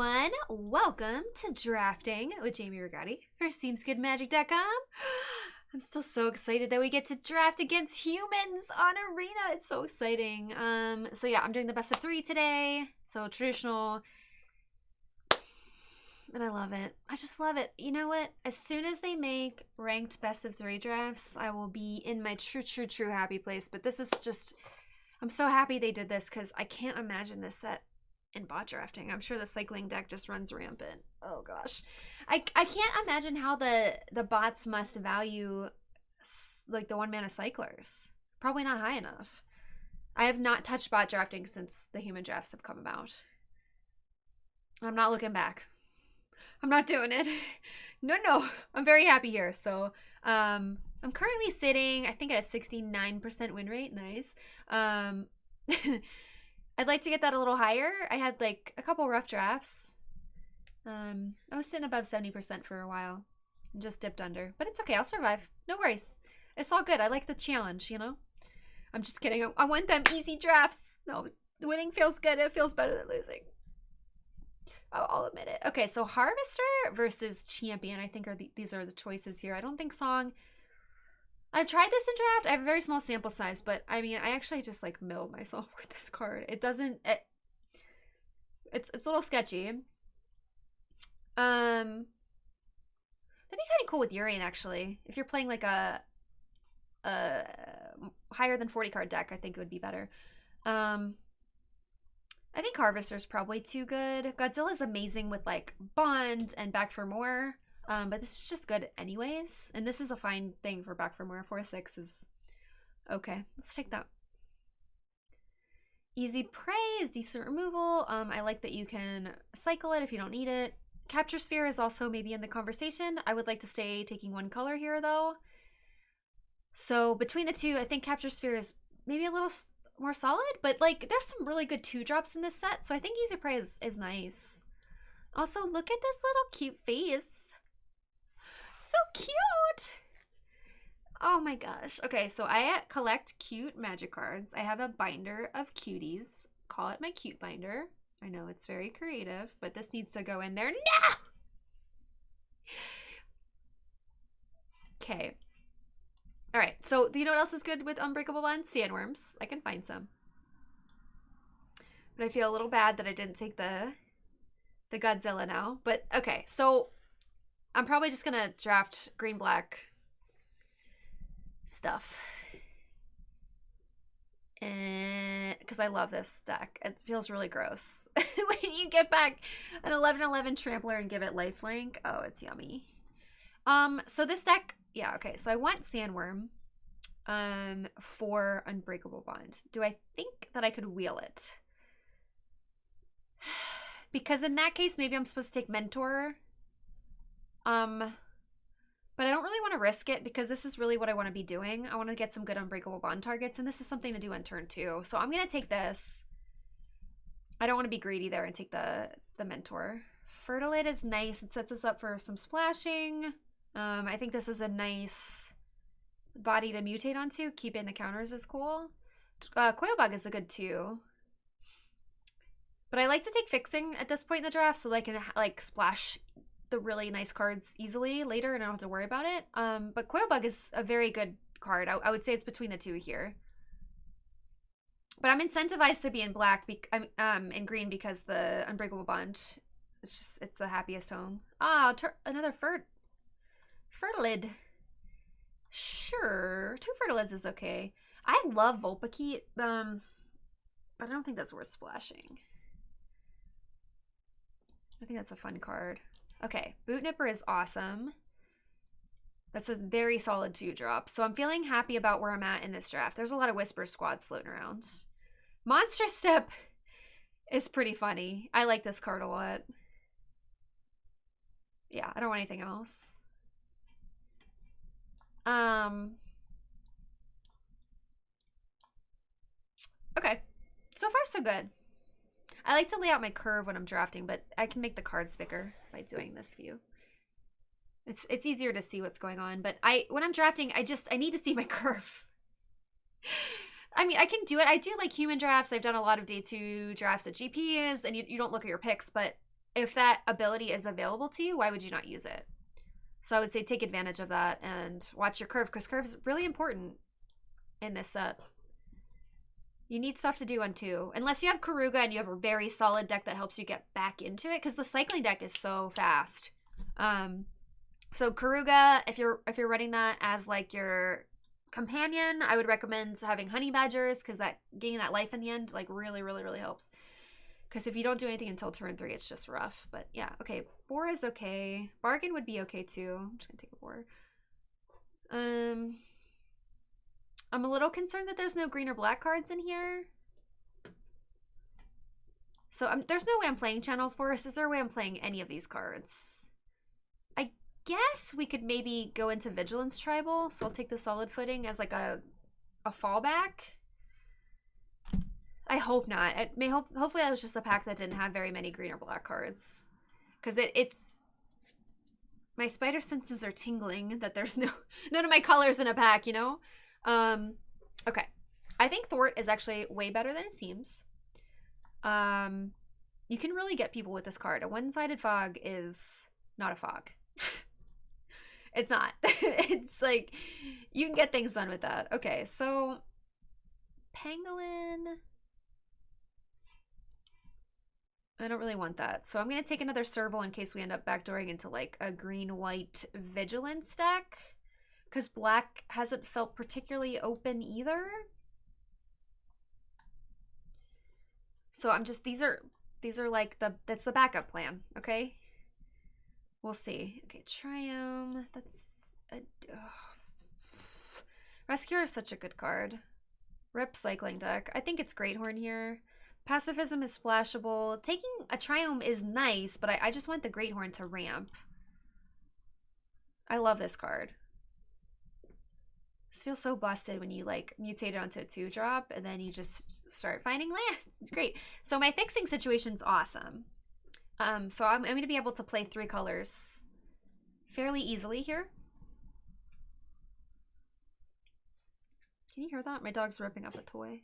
everyone. Welcome to Drafting with Jamie Rigatti for SeemsGoodMagic.com. I'm still so excited that we get to draft against humans on Arena. It's so exciting. So yeah, I'm doing the best of 3 today. So traditional. And I love it. I just love it. You know what? As soon as they make ranked best of 3 drafts, I will be in my true happy place. But this is just, I'm so happy they did this because I can't imagine this set in bot drafting. I'm sure the cycling deck just runs rampant. Oh gosh. I can't imagine how the bots must value like the 1-mana cyclers. Probably not high enough. I have not touched bot drafting since the human drafts have come about. I'm not looking back. I'm not doing it. No. I'm very happy here. So I'm currently sitting, I think, at a 69% win rate. Nice. I'd like to get that a little higher. I had like a couple rough drafts. I was sitting above 70% for a while and just dipped under, but it's okay. I'll survive. No worries. It's all good. I like the challenge, you know? I'm just kidding. I want them easy drafts. No, winning feels good. It feels better than losing. I'll admit it. Okay, so Harvester versus Champion, I think these are the choices here. I don't think Song. I've tried this in draft. I have a very small sample size, but I mean, I actually just like milled myself with this card. It doesn't. It's a little sketchy. That'd be kind of cool with Urian actually. If you're playing like a higher than 40 card deck, I think it would be better. I think Harvester's probably too good. Godzilla's amazing with like Bond and Back for More. But this is just good anyways. And this is a fine thing for Back for More. 4/6 is okay. Let's take that. Easy Prey is decent removal. I like that you can cycle it if you don't need it. Capture Sphere is also maybe in the conversation. I would like to stay taking 1 color here though. So between the two, I think Capture Sphere is maybe a little more solid, but like there's some really good 2-drops in this set. So I think Easy Prey is nice. Also, look at this little cute face. So cute. Oh my gosh. Okay, so I collect cute magic cards. I have a binder of cuties. Call it my cute binder. I know it's very creative, but this needs to go in there now. Okay. All right, so you know what else is good with Unbreakable Bond? Sandworms. I can find some. But I feel a little bad that I didn't take the Godzilla now. But okay, so I'm probably just gonna draft green-black stuff. And because I love this deck. It feels really gross. When you get back an 11/11 Trampler and give it lifelink. Oh, it's yummy. So this deck, yeah, okay. So I want Sandworm for Unbreakable Bond. Do I think that I could wheel it? Because in that case, maybe I'm supposed to take Mentor. But I don't really want to risk it because this is really what I want to be doing. I want to get some good Unbreakable Bond targets, and this is something to do on turn 2. So I'm going to take this. I don't want to be greedy there and take the Mentor. Fertilid is nice. It sets us up for some splashing. I think this is a nice body to mutate onto. Keeping the counters is cool. Coilbug is a good too. But I like to take Fixing at this point in the draft so that I can like splash the really nice cards easily later and I don't have to worry about it. But Coilbug is a very good card. I would say it's between the two here. But I'm incentivized to be in black, in green because the Unbreakable Bond, it's the happiest home. Ah, another Fertilid. Sure, 2 Fertilids is okay. I love Vulpikeet, but I don't think that's worth splashing. I think that's a fun card. Okay, Boot Nipper is awesome. That's a very solid 2-drop. So I'm feeling happy about where I'm at in this draft. There's a lot of Whisper squads floating around. Monster Step is pretty funny. I like this card a lot. Yeah, I don't want anything else. Okay, so far so good. I like to lay out my curve when I'm drafting, but I can make the cards bigger by doing this view. It's easier to see what's going on, but when I'm drafting, I need to see my curve. I mean, I can do it. I do like human drafts. I've done a lot of day 2 drafts at GPs, and you don't look at your picks, but if that ability is available to you, why would you not use it? So I would say take advantage of that and watch your curve, because curve is really important in this set. You need stuff to do on 2. Unless you have Karuga and you have a very solid deck that helps you get back into it, because the cycling deck is so fast. So Karuga, if you're running that as like your companion, I would recommend having Honey Badgers, because that getting that life in the end like really, really, really helps. Because if you don't do anything until turn 3, it's just rough. But yeah, okay. Boar is okay. Bargain would be okay too. I'm just gonna take a boar. I'm a little concerned that there's no green or black cards in here. So there's no way I'm playing Channel Force. Is there a way I'm playing any of these cards? I guess we could maybe go into Vigilance Tribal. So I'll take the Solid Footing as like a fallback. I hope not. Hopefully that was just a pack that didn't have very many green or black cards. Because it's... My spider senses are tingling that there's none of my colors in a pack, you know? Okay. I think Thwart is actually way better than it seems. You can really get people with this card. A one-sided fog is not a fog. It's not. It's like, you can get things done with that. Okay, so Pangolin. I don't really want that. So I'm going to take another Serval in case we end up backdooring into like a green-white Vigilance deck. Because black hasn't felt particularly open either. So I'm just, these are like that's the backup plan, okay? We'll see. Okay, Triumph, that's Rescuer is such a good card. Rip Cycling deck. I think it's Great Horn here. Pacifism is splashable. Taking a Triumph is nice, but I just want the Great Horn to ramp. I love this card. This feels so busted when you like mutate it onto a 2-drop and then you just start finding lands. It's great. So my fixing situation's awesome. So I'm going to be able to play 3 colors fairly easily here. Can you hear that? My dog's ripping up a toy.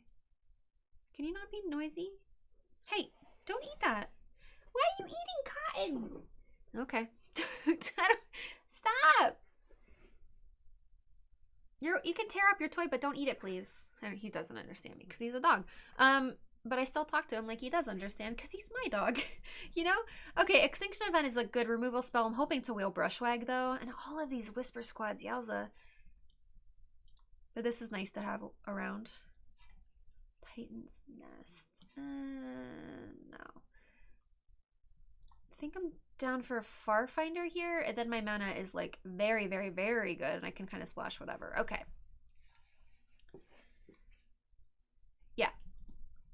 Can you not be noisy? Hey, don't eat that. Why are you eating cotton? Okay. Stop. You can tear up your toy, but don't eat it, please. He doesn't understand me because he's a dog. But I still talk to him like he does understand because he's my dog, you know? Okay, Extinction Event is a good removal spell. I'm hoping to wheel Brushwag, though. And all of these Whisper Squads, yowza. But this is nice to have around. Titan's Nest. No. I think I'm down for a Farfinder here, and then my mana is like very, very, very good, and I can kind of splash whatever. Okay. Yeah.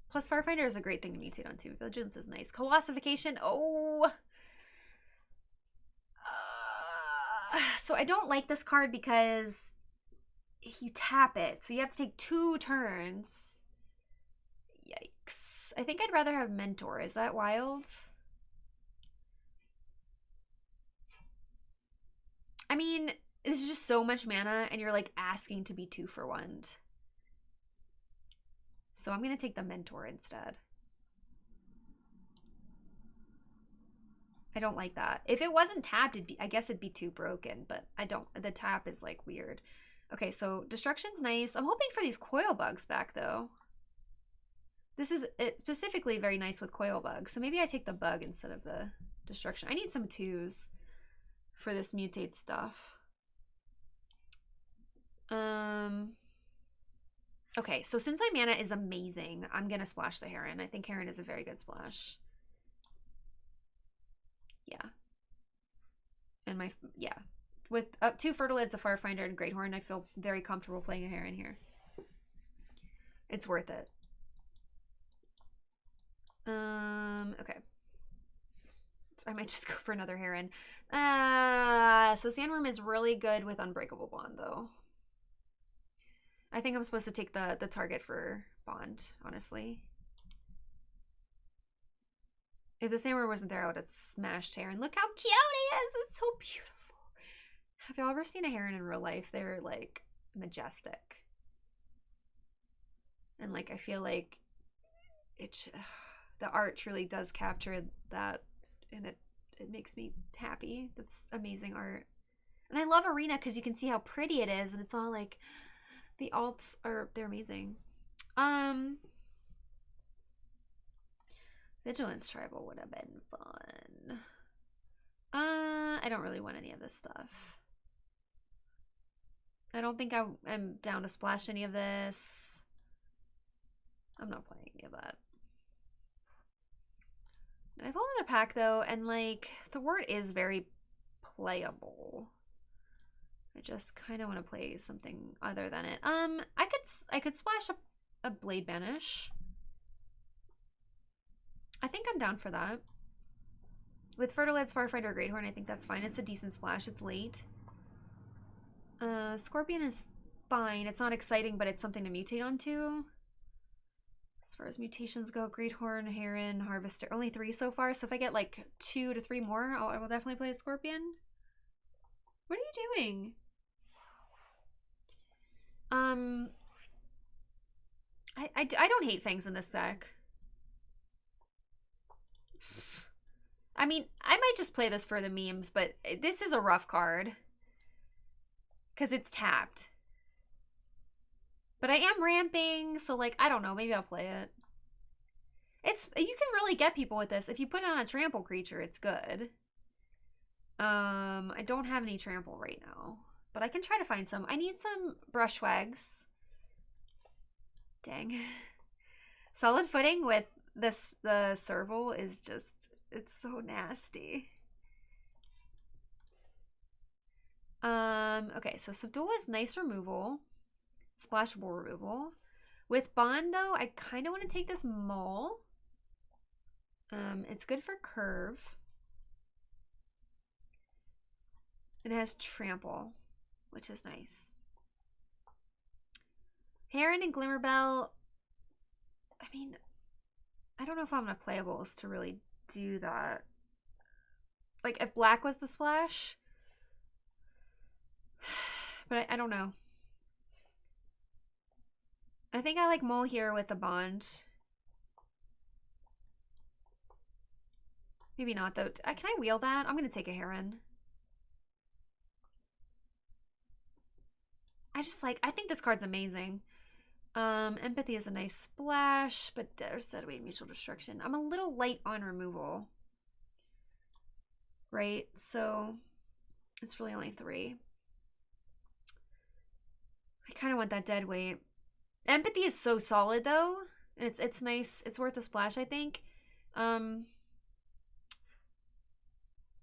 Plus Farfinder is a great thing to mutate onto. Vigilance is nice. Colossification. Oh. So I don't like this card because you tap it, so you have to take 2 turns. Yikes. I think I'd rather have Mentor. Is that wild? I mean, this is just so much mana, and you're like asking to be 2 for 1. So I'm going to take the Mentor instead. I don't like that. If it wasn't tapped, I guess it'd be too broken, but I don't. The tap is like weird. Okay, so Destruction's nice. I'm hoping for these Coil Bugs back, though. This is specifically very nice with Coil Bugs, so maybe I take the Bug instead of the Destruction. I need some 2s for this mutate stuff. Okay, so since my mana is amazing, I'm gonna splash the Heron. I think Heron is a very good splash. Yeah. And with up 2 Fertilids, a Farfinder, and Great Horn, I feel very comfortable playing a Heron here. It's worth it. Okay. I might just go for another Heron. So Sandworm is really good with Unbreakable Bond, though. I think I'm supposed to take the target for Bond, honestly. If the Sandworm wasn't there, I would have smashed Heron. Look how cute he is! It's so beautiful. Have y'all ever seen a Heron in real life? They're, like, majestic. And, like, I feel like the art truly does capture that and it makes me happy. That's amazing art. And I love Arena because you can see how pretty it is, and it's all like the alts they're amazing. Vigilance Tribal would have been fun. I don't really want any of this stuff. I don't think I'm down to splash any of this. I'm not playing any of that. I've pulled another pack though, and like the word is very playable. I just kind of want to play something other than it. I could splash a Blade Banish. I think I'm down for that. With Fertilized Farfighter Greathorn, I think that's fine. It's a decent splash. It's late. Scorpion is fine. It's not exciting, but it's something to mutate onto. As far as mutations go, Greathorn, Heron, Harvester. Only 3 so far, so if I get like 2 to 3 more, I will definitely play a Scorpion. What are you doing? I don't hate Fangs in this deck. I mean, I might just play this for the memes, but this is a rough card. Because it's tapped. But I am ramping, so like, I don't know, maybe I'll play it. You can really get people with this. If you put it on a trample creature, it's good. I don't have any trample right now. But I can try to find some. I need some Brushwags. Dang. Solid Footing with the Serval is just, it's so nasty. Okay, so Subdual is nice removal. Splashable removal. With Bond, though, I kind of want to take this Mole. It's good for curve. It has Trample, which is nice. Heron and Glimmerbell, I mean, I don't know if I'm going to playables to really do that. Like, if black was the splash, but I don't know. I think I like Mole here with the Bond. Maybe not, though. Can I wheel that? I'm going to take a Heron. I think this card's amazing. Empathy is a nice splash, but there's Deadweight Mutual Destruction. I'm a little light on removal. Right? So, it's really only 3. I kind of want that Deadweight. Empathy is so solid, though. And it's nice. It's worth a splash, I think.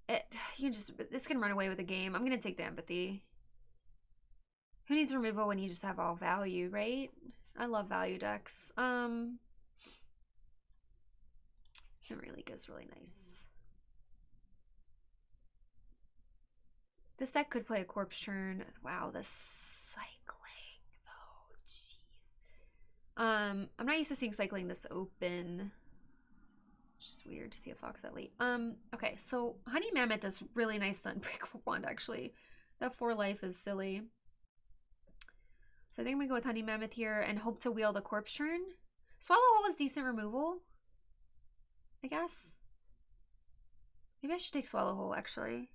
This can run away with the game. I'm going to take the Empathy. Who needs removal when you just have all value, right? I love value decks. The Relic is really nice. This deck could play a Corpse Churn. Wow, the cycling, though. Jeez. I'm not used to seeing cycling this open. Which is weird to see a Fox that late. Okay, so Honey Mammoth is really nice Unbreakable Bond, actually. That 4 life is silly. So I think I'm going to go with Honey Mammoth here and hope to wheel the Corpse Churn. Swallow Hole is decent removal, I guess. Maybe I should take Swallow Hole, actually.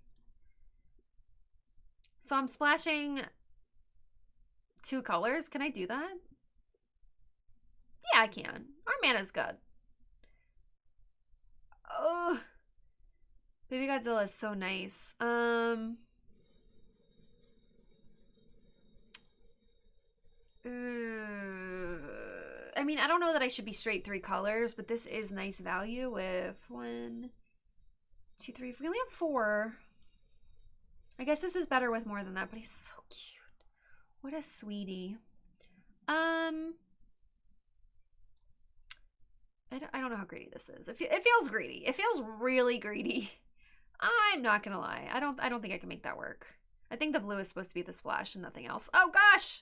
So I'm splashing 2 colors. Can I do that? Yeah, I can. Our mana's good. Oh, Baby Godzilla is so nice. I mean, I don't know that I should be straight 3 colors, but this is nice value with 1, 2, 3. We only have 4. I guess this is better with more than that, but he's so cute. What a sweetie. I don't know how greedy this is. It feels greedy. It feels really greedy. I'm not gonna lie. I don't think I can make that work. I think the blue is supposed to be the splash and nothing else. Oh gosh.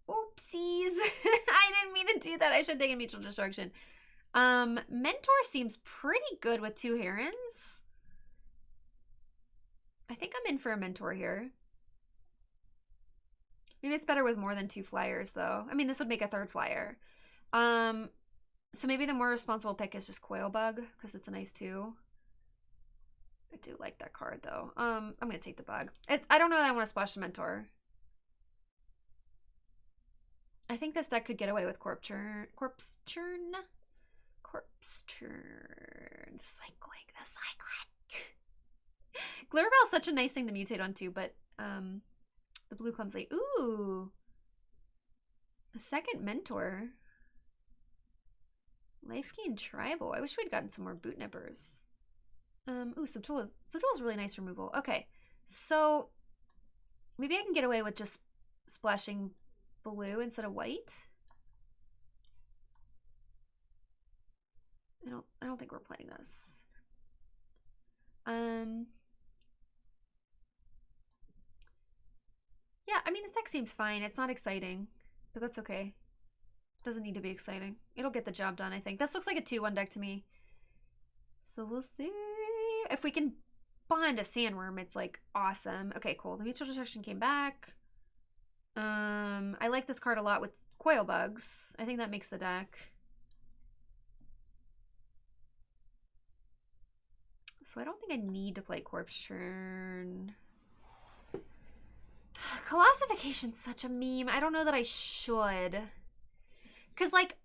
Oopsies. I didn't mean to do that. I should take a Mutual Destruction. Mentor seems pretty good with 2 Herons. I think I'm in for a Mentor here. Maybe it's better with more than 2 flyers, though. I mean, this would make a 3rd flyer. So maybe the more responsible pick is just Coil Bug, because it's a nice 2. I do like that card, though. I'm going to take the bug. I don't know that I want to splash the Mentor. I think this deck could get away with Corpse Churn. The cycling. Glurabel's such a nice thing to mutate onto, but the blue clumsy. Ooh. A second Mentor. Life Gain Tribal. I wish we'd gotten some more Boot Nippers. Ooh, Subtool is really nice removal. Okay, so maybe I can get away with just splashing blue instead of white. I don't think we're playing this. Yeah, I mean, this deck seems fine. It's not exciting, but that's okay. Doesn't need to be exciting. It'll get the job done, I think. This looks like a 2-1 deck to me. So we'll see. If we can bond a Sandworm, it's like awesome. Okay, cool. The Mutual Destruction came back. I like this card a lot with Coil Bugs. I think that makes the deck. So I don't think I need to play Corpse Churn. Colossification's such a meme. I don't know that I should. Because, like,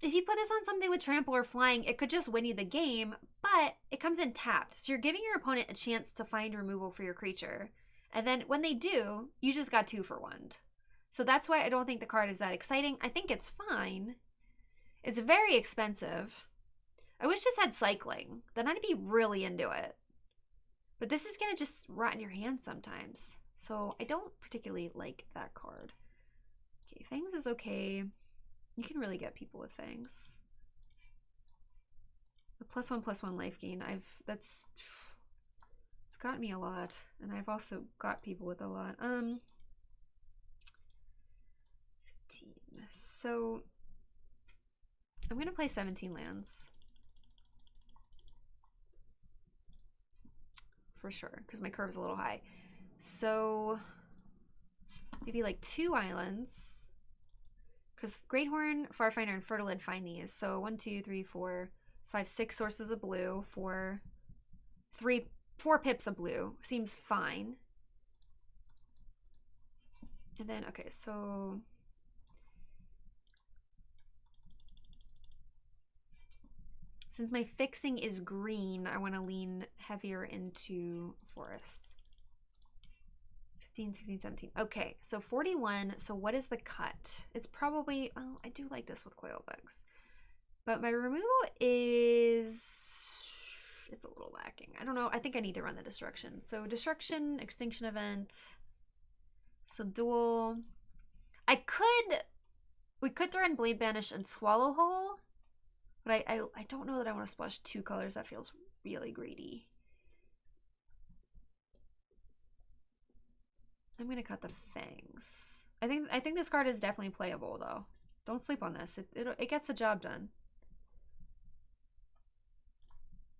if you put this on something with Trample or Flying, it could just win you the game, but it comes in tapped. So you're giving your opponent a chance to find removal for your creature. And then when they do, you just got 2 for 1. So that's why I don't think the card is that exciting. I think it's fine. It's very expensive. I wish this had Cycling. Then I'd be really into it. But this is going to just rot in your hand sometimes. So I don't particularly like that card. Okay, Fangs is okay. You can really get people with Fangs. The +1/+1 life gain, it's got me a lot. And I've also got people with a lot. 15. So I'm gonna play 17 lands. For sure, because my curve's a little high. So maybe like 2 islands. Because Greathorn, Farfinder, and Fertilid find these. So 1, 2, 3, 4, 5, 6 sources of blue for 4 pips of blue. Seems fine. And then, okay, so since my fixing is green, I want to lean heavier into forests. 15, 16, 17. Okay, so 41. So what is the cut? It's probably, oh, I do like this with Coil Bugs. But my removal is, it's a little lacking. I don't know. I think I need to run the Destruction. So Destruction, Extinction Event, Subdual. We could throw in Blade Banish and Swallow Hole. But I don't know that I want to splash 2 colors. That feels really greedy. I'm gonna cut the Fangs. I think this card is definitely playable though. Don't sleep on this. It gets the job done.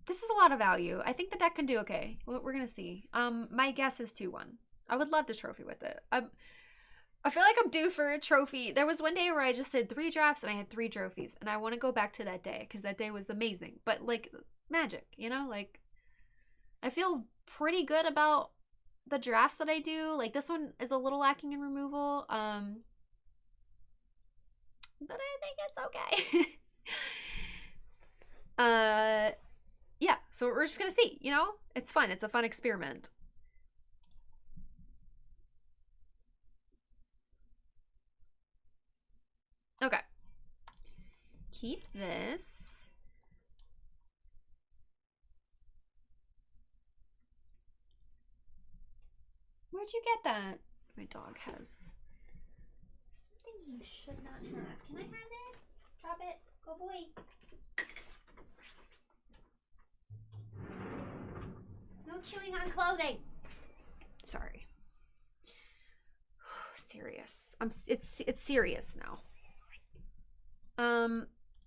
This is a lot of value. I think the deck can do okay. We're gonna see. My guess is 2-1. I would love to trophy with it. I feel like I'm due for a trophy. There was one day where I just did 3 drafts and I had 3 trophies, and I want to go back to that day because that day was amazing. But like magic, you know, like I feel pretty good about the drafts that I do. Like this one is a little lacking in removal, but I think it's okay. Yeah, so we're just gonna see, you know, it's fun. It's a fun experiment. Okay, keep this. Where'd you get that? My dog has something you should not have. Can I have this? Drop it. Go boy. No chewing on clothing. Sorry. Serious. It's serious now.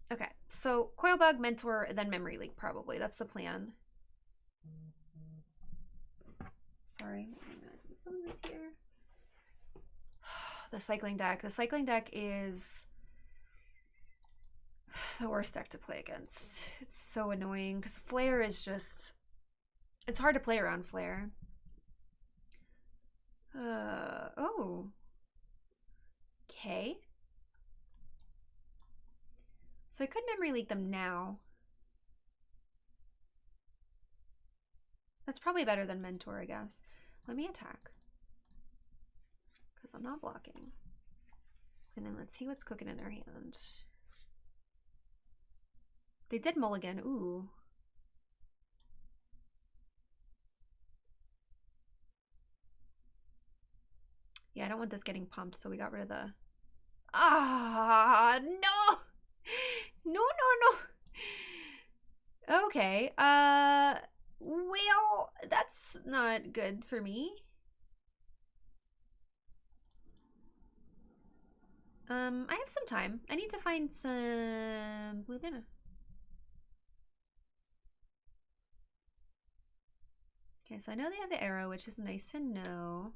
Okay. So Coil Bug, Mentor, then Memory Leak probably. That's the plan. Sorry. Here. The cycling deck. The cycling deck is the worst deck to play against. It's so annoying because Flare is just... It's hard to play around Flare. Oh. Okay. So I could Memory Leak them now. That's probably better than Mentor, I guess. Let me attack. Because I'm not blocking. And then let's see what's cooking in their hand. They did mulligan. Ooh. Yeah, I don't want this getting pumped, so we got rid of the... Ah, no! No, no, no. Okay, well, that's not good for me. I have some time. I need to find some blue mana. Okay, so I know they have the arrow, which is nice to know.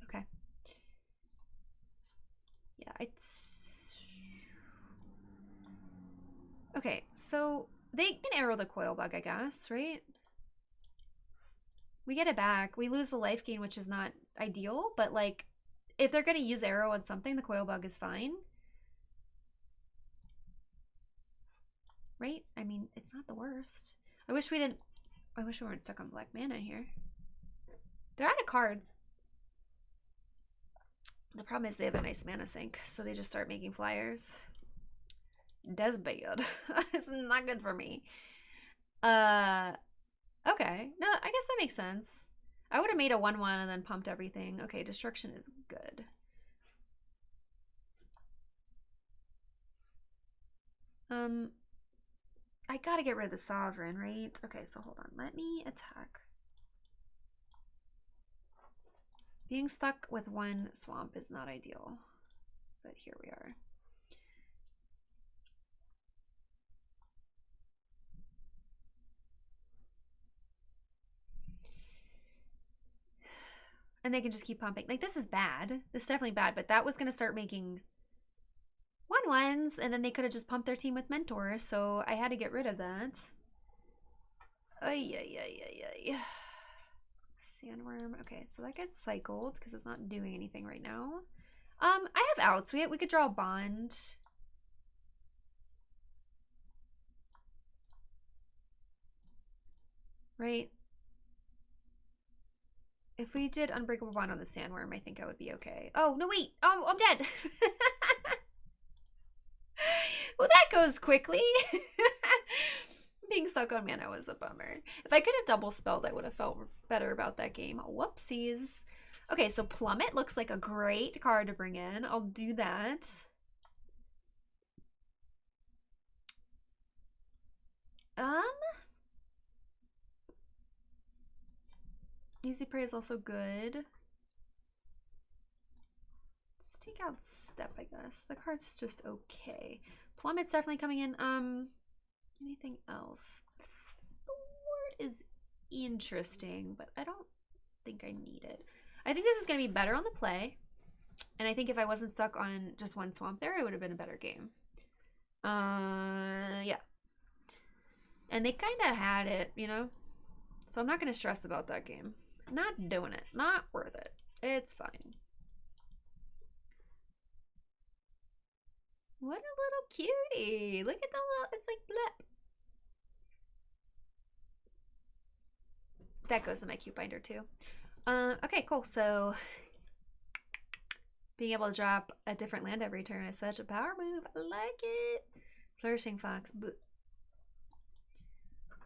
Okay. Yeah, okay, so they can arrow the coil bug, I guess, right? We get it back. We lose the life gain, which is not ideal, but like, if they're gonna use arrow on something, the coil bug is fine. Right? I mean, it's not the worst. I wish we weren't stuck on black mana here. They're out of cards. The problem is they have a nice mana sink, so they just start making flyers. That's bad. It's not good for me. Okay. No, I guess that makes sense. I would have made a 1/1 and then pumped everything. Okay, destruction is good. I gotta get rid of the sovereign, right? Okay, so hold on. Let me attack. Being stuck with one swamp is not ideal, but here we are. And they can just keep pumping. Like, this is bad. This is definitely bad, but that was going to start making 1/1s, and then they could have just pumped their team with Mentor, so I had to get rid of that. Ay, ay, ay, ay, ay. Sandworm. Okay, so that gets cycled because it's not doing anything right now. I have outs. We could draw a bond. Right? If we did Unbreakable Bond on the Sandworm, I think I would be okay. Oh, no, wait. Oh, I'm dead. Well, that goes quickly. Being stuck on mana was a bummer. If I could have double spelled, I would have felt better about that game. Whoopsies. Okay, so Plummet looks like a great card to bring in. I'll do that. Easy Prey is also good. Let's take out Step, I guess. The card's just okay. Plummet's definitely coming in. Anything else? The word is interesting, but I don't think I need it. I think this is going to be better on the play. And I think if I wasn't stuck on just one swamp there, it would have been a better game. Yeah. And they kind of had it, you know? So I'm not going to stress about that game. Not doing it. Not worth it. It's fine. What a little cutie. Look at the little, it's like blep. That goes in my cute binder too. Okay, cool. So being able to drop a different land every turn is such a power move. I like it. Flourishing Fox.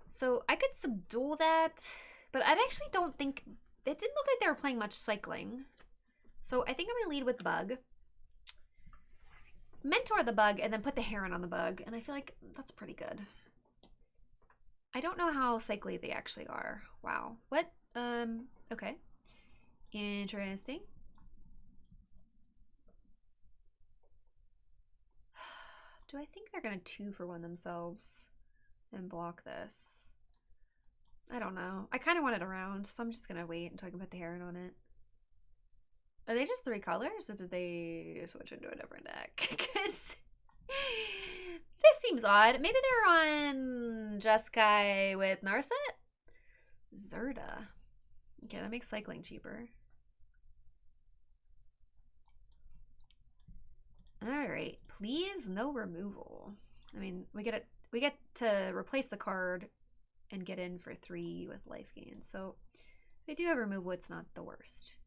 So I could subdual that, but I actually don't think, it didn't look like they were playing much cycling. So I think I'm going to lead with Bug. Mentor the Bug, and then put the Heron on the Bug. And I feel like that's pretty good. I don't know how cycly they actually are. Wow. What? Okay. Interesting. Do I think they're going to 2-for-1 themselves and block this? I don't know. I kind of want it around, so I'm just going to wait until I can put the Heron on it. Are they just 3 colors, or did they switch into a different deck? Because this seems odd. Maybe they're on Jeskai with Narset? Zerda. Okay, that makes cycling cheaper. Alright, please no removal. I mean, we get to replace the card and get in for 3 with life gain. So if they do have removal, it's not the worst.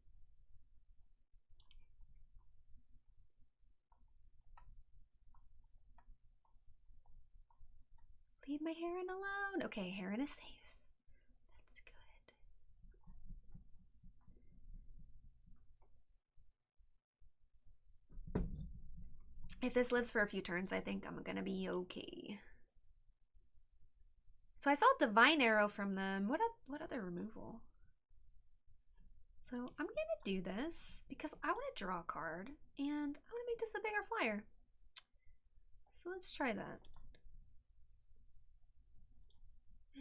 Leave my Heron alone. Okay, Heron is safe. That's good. If this lives for a few turns, I think I'm gonna be okay. So I saw Divine Arrow from them. What other removal? So I'm gonna do this because I want to draw a card and I want to make this a bigger flyer. So let's try that.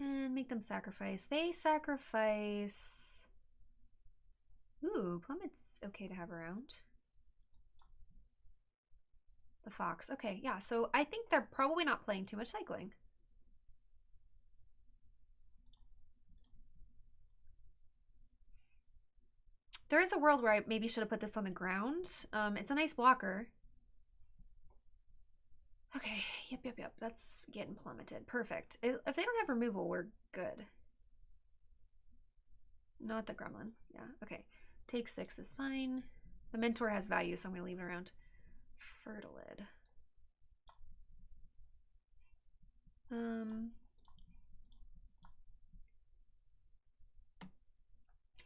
And make them sacrifice. They sacrifice. Ooh, Plummet's okay to have around. The Fox. Okay, yeah, so I think they're probably not playing too much cycling. There is a world where I maybe should have put this on the ground. It's a nice blocker. Okay, yep. That's getting plummeted. Perfect. If they don't have removal, we're good. Not the gremlin. Yeah, okay. Take 6 is fine. The mentor has value, so I'm going to leave it around. Fertilid.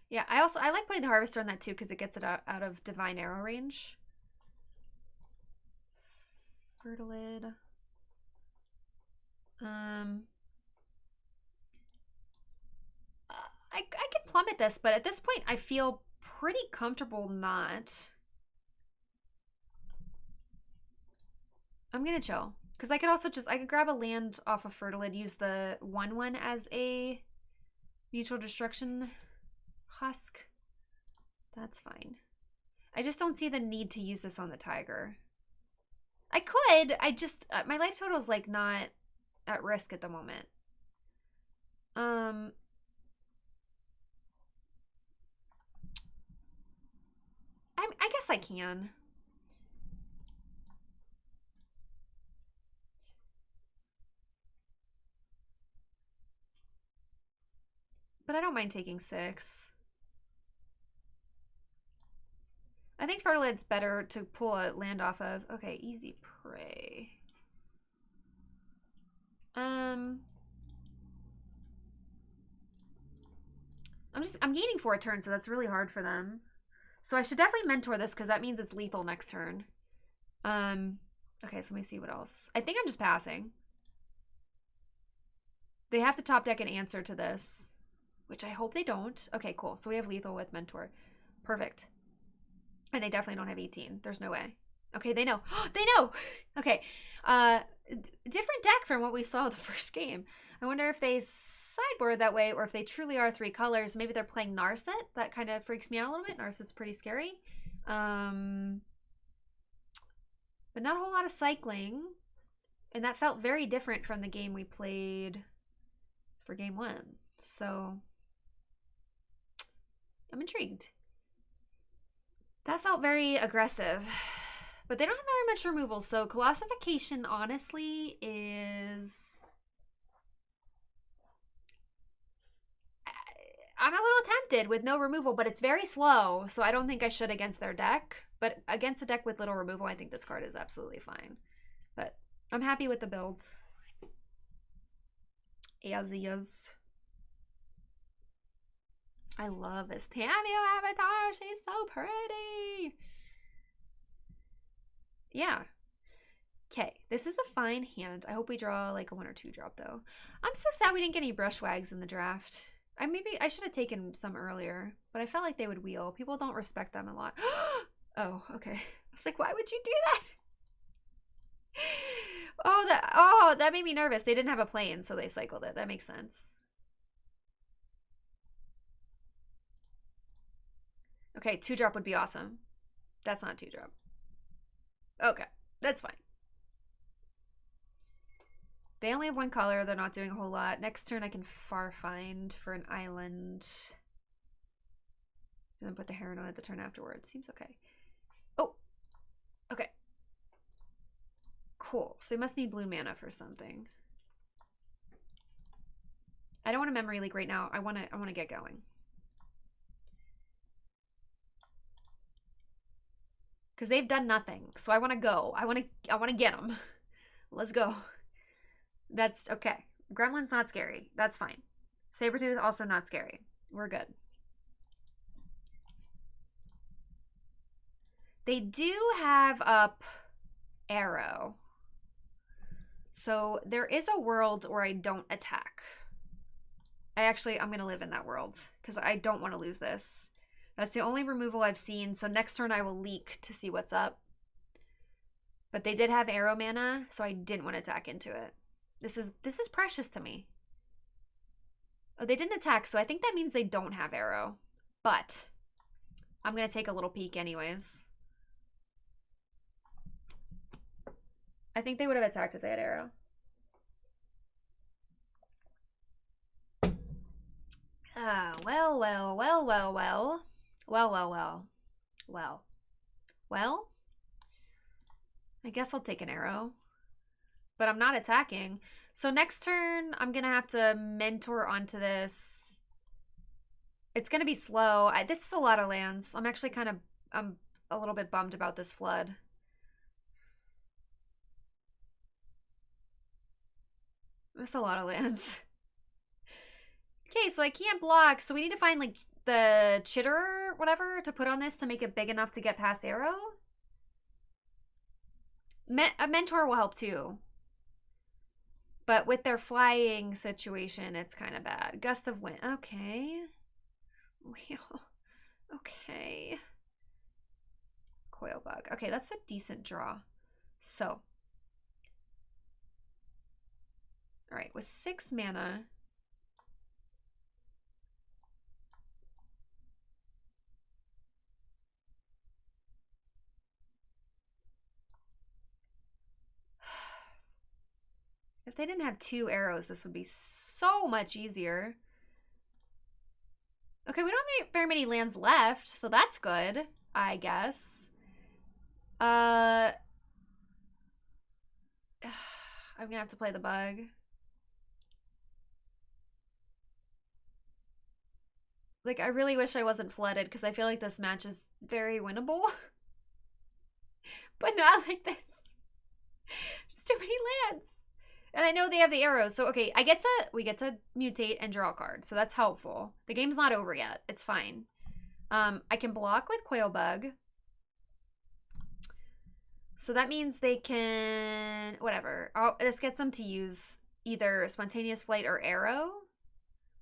Yeah, I like putting the Harvester on that too because it gets it out of Divine Arrow range. Fertilid. I can plummet this, but at this point I feel pretty comfortable not. I'm gonna chill. Because I could also I could grab a land off of Fertilid, use the 1/1 as a mutual destruction husk. That's fine. I just don't see the need to use this on the tiger. I could, I just, my life total is like not at risk at the moment. I guess I can. But I don't mind taking 6. I think Fertilid's better to pull a land off of. Okay, easy prey. I'm gaining 4 turns, so that's really hard for them. So I should definitely mentor this because that means it's lethal next turn. Okay, so let me see what else. I think I'm just passing. They have to top deck an answer to this, which I hope they don't. Okay, cool. So we have lethal with mentor. Perfect. And they definitely don't have 18. There's no way. Okay, they know. They know! Okay. Different deck from what we saw the first game. I wonder if they sideboard that way or if they truly are 3 colors. Maybe they're playing Narset. That kind of freaks me out a little bit. Narset's pretty scary. But not a whole lot of cycling. And that felt very different from the game we played for game 1. So I'm intrigued. That felt very aggressive. But they don't have very much removal, so Colossification honestly is... I'm a little tempted with no removal, but it's very slow, so I don't think I should against their deck. But against a deck with little removal, I think this card is absolutely fine. But I'm happy with the build. As is. I love this Tamio avatar. She's so pretty. Yeah. Okay, this is a fine hand. I hope we draw like a 1 or 2 drop though. I'm so sad we didn't get any Brushwags in the draft. I should have taken some earlier, but I felt like they would wheel. People don't respect them a lot. Oh, okay. I was like, why would you do that? Oh, that made me nervous. They didn't have a plane, so they cycled it. That makes sense. Okay, 2-drop would be awesome. That's not 2-drop. Okay, that's fine. They only have 1 color. They're not doing a whole lot. Next turn, I can far find for an island. And then put the Heron on it the turn afterwards. Seems okay. Oh, okay. Cool. So they must need blue mana for something. I don't want a memory leak right now. I want to get going. Because they've done nothing. So I want to go. I want to get them. Let's go. That's okay. Gremlin's not scary. That's fine. Sabretooth also not scary. We're good. They do have up Arrow. So there is a world where I don't attack. I'm going to live in that world because I don't want to lose this. That's the only removal I've seen. So next turn I will leak to see what's up. But they did have Arrow mana, so I didn't want to attack into it. This is precious to me. Oh, they didn't attack, so I think that means they don't have Arrow. But I'm going to take a little peek anyways. I think they would have attacked if they had Arrow. Well. I guess I'll take an Arrow. But I'm not attacking. So next turn, I'm going to have to mentor onto this. It's going to be slow. This is a lot of lands. I'm actually I'm a little bit bummed about this flood. That's a lot of lands. Okay, so I can't block. So we need to find like the chitter or whatever to put on this to make it big enough to get past Arrow. A mentor will help too. But with their flying situation, it's kind of bad. Gust of wind. Okay. Okay. Coil bug. Okay, that's a decent draw. So. All right, with 6 mana. If they didn't have 2 arrows, this would be so much easier. Okay, we don't have very many lands left, so that's good, I guess. I'm gonna have to play the bug. Like, I really wish I wasn't flooded, because I feel like this match is very winnable. But not like this. It's too many lands. And I know they have the arrows, so okay, we get to mutate and draw a card, so that's helpful. The game's not over yet. It's fine. I can block with Coil Bug. So that means they can, whatever. This gets them to use either Spontaneous Flight or Arrow.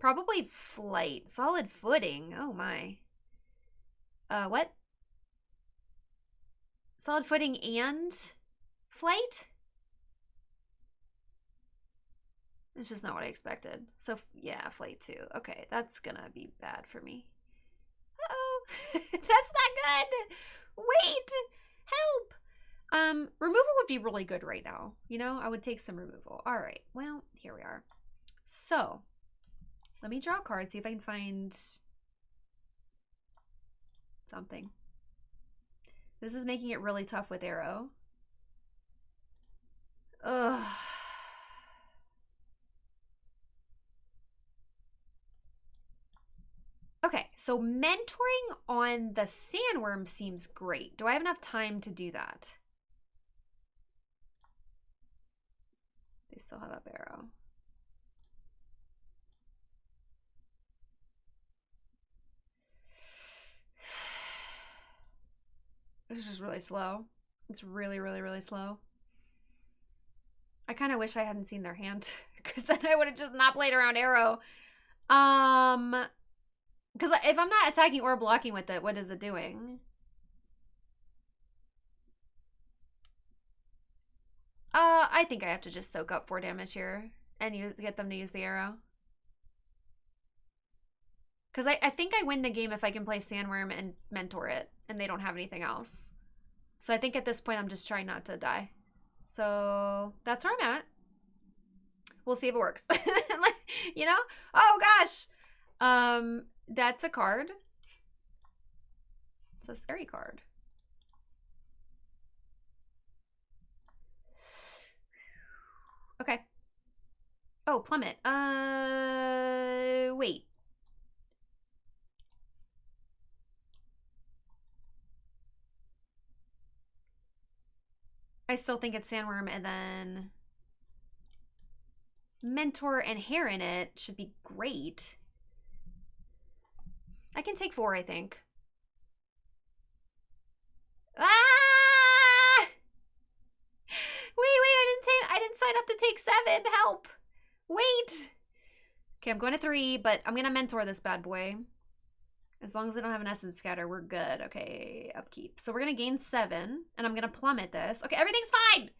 Probably Flight. Solid Footing. Oh my. What? Solid Footing and Flight? It's just not what I expected. So, yeah, Flight 2. Okay, that's gonna be bad for me. Uh-oh. That's not good. Wait. Help. Removal would be really good right now. You know, I would take some removal. All right. Well, here we are. So, let me draw a card, see if I can find something. This is making it really tough with Arrow. Ugh. Okay, so mentoring on the Sandworm seems great. Do I have enough time to do that? They still have up Arrow. It's just really slow. It's really, really, really slow. I kind of wish I hadn't seen their hand, because then I would have just not played around Arrow. Because if I'm not attacking or blocking with it, what is it doing? I think I have to just soak up 4 damage here and get them to use the arrow. Because I think I win the game if I can play Sandworm and mentor it, and they don't have anything else. So I think at this point I'm just trying not to die. So that's where I'm at. We'll see if it works. You know? Oh gosh! That's a card. It's a scary card. Okay. Oh, plummet. Wait. I still think it's Sandworm, and then Mentor and Heron it should be great. I can take 4, I think. Ah! Wait, I didn't sign up to take 7. Help. Wait. Okay, I'm going to 3, but I'm going to mentor this bad boy. As long as I don't have an Essence Scatter, we're good. Okay, upkeep. So we're going to gain 7, and I'm going to plummet this. Okay, everything's fine.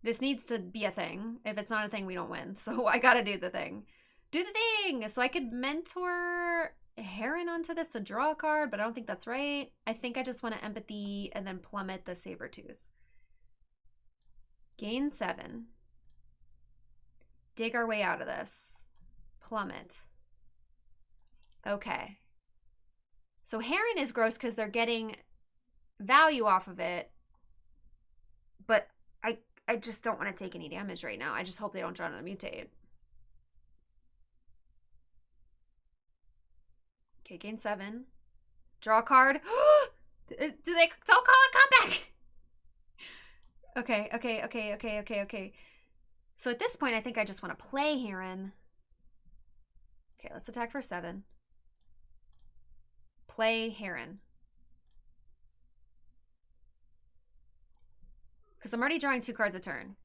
This needs to be a thing. If it's not a thing, we don't win. So I got to do the thing. Do the thing! So I could mentor Heron onto this to draw a card, but I don't think that's right. I think I just want to Empathy and then plummet the Sabertooth. Gain 7. Dig our way out of this. Plummet. Okay. So Heron is gross because they're getting value off of it, but I just don't want to take any damage right now. I just hope they don't draw another mutate. Okay, gain 7. Draw a card. Do they don't call it comeback? Okay. So at this point, I think I just want to play Heron. Okay, let's attack for 7. Play Heron. Because I'm already drawing 2 cards a turn.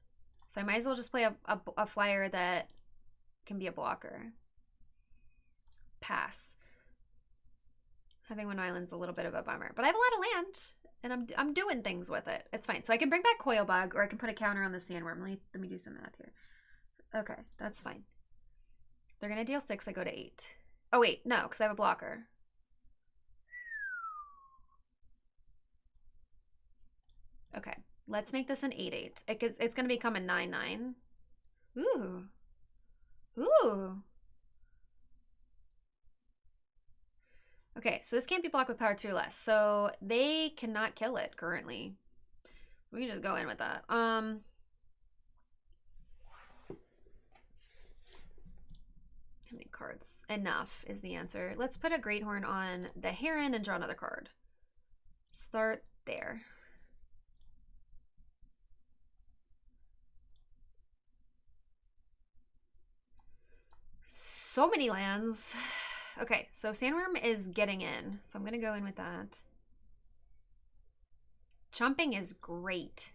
So I might as well just play a flyer that can be a blocker. Pass. Having 1 island's a little bit of a bummer. But I have a lot of land, and I'm doing things with it. It's fine. So I can bring back Coilbug, or I can put a counter on the Sandworm. Let me do some math here. Okay, that's fine. They're going to deal 6. I go to 8. Oh, wait. No, because I have a blocker. Okay. Let's make this an 8-8. It's going to become a 9-9. Ooh. Ooh. Okay, so this can't be blocked with power 2 or less. So they cannot kill it currently. We can just go in with that. How many cards? Enough is the answer. Let's put a Great Horn on the Heron and draw another card. Start there. So many lands. Okay, so Sandworm is getting in. So I'm going to go in with that. Chumping is great.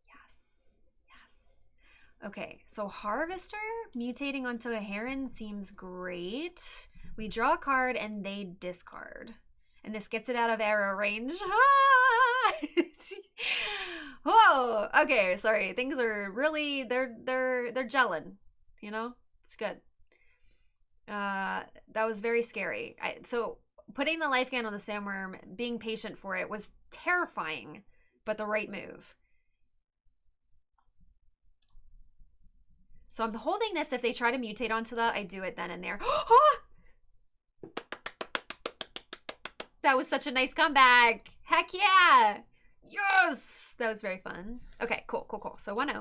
Yes. Yes. Okay, so Harvester mutating onto a Heron seems great. We draw a card and they discard. And this gets it out of arrow range. Ah! Whoa. Okay, sorry. Things are really they're gelling, you know? It's good. That was very scary. So putting the life gain on the Sandworm, being patient for it was terrifying, but the right move. So I'm holding this. If they try to mutate onto that, I do it then and there. That was such a nice comeback. Heck yeah. Yes. That was very fun. Okay, cool. So 1-0. And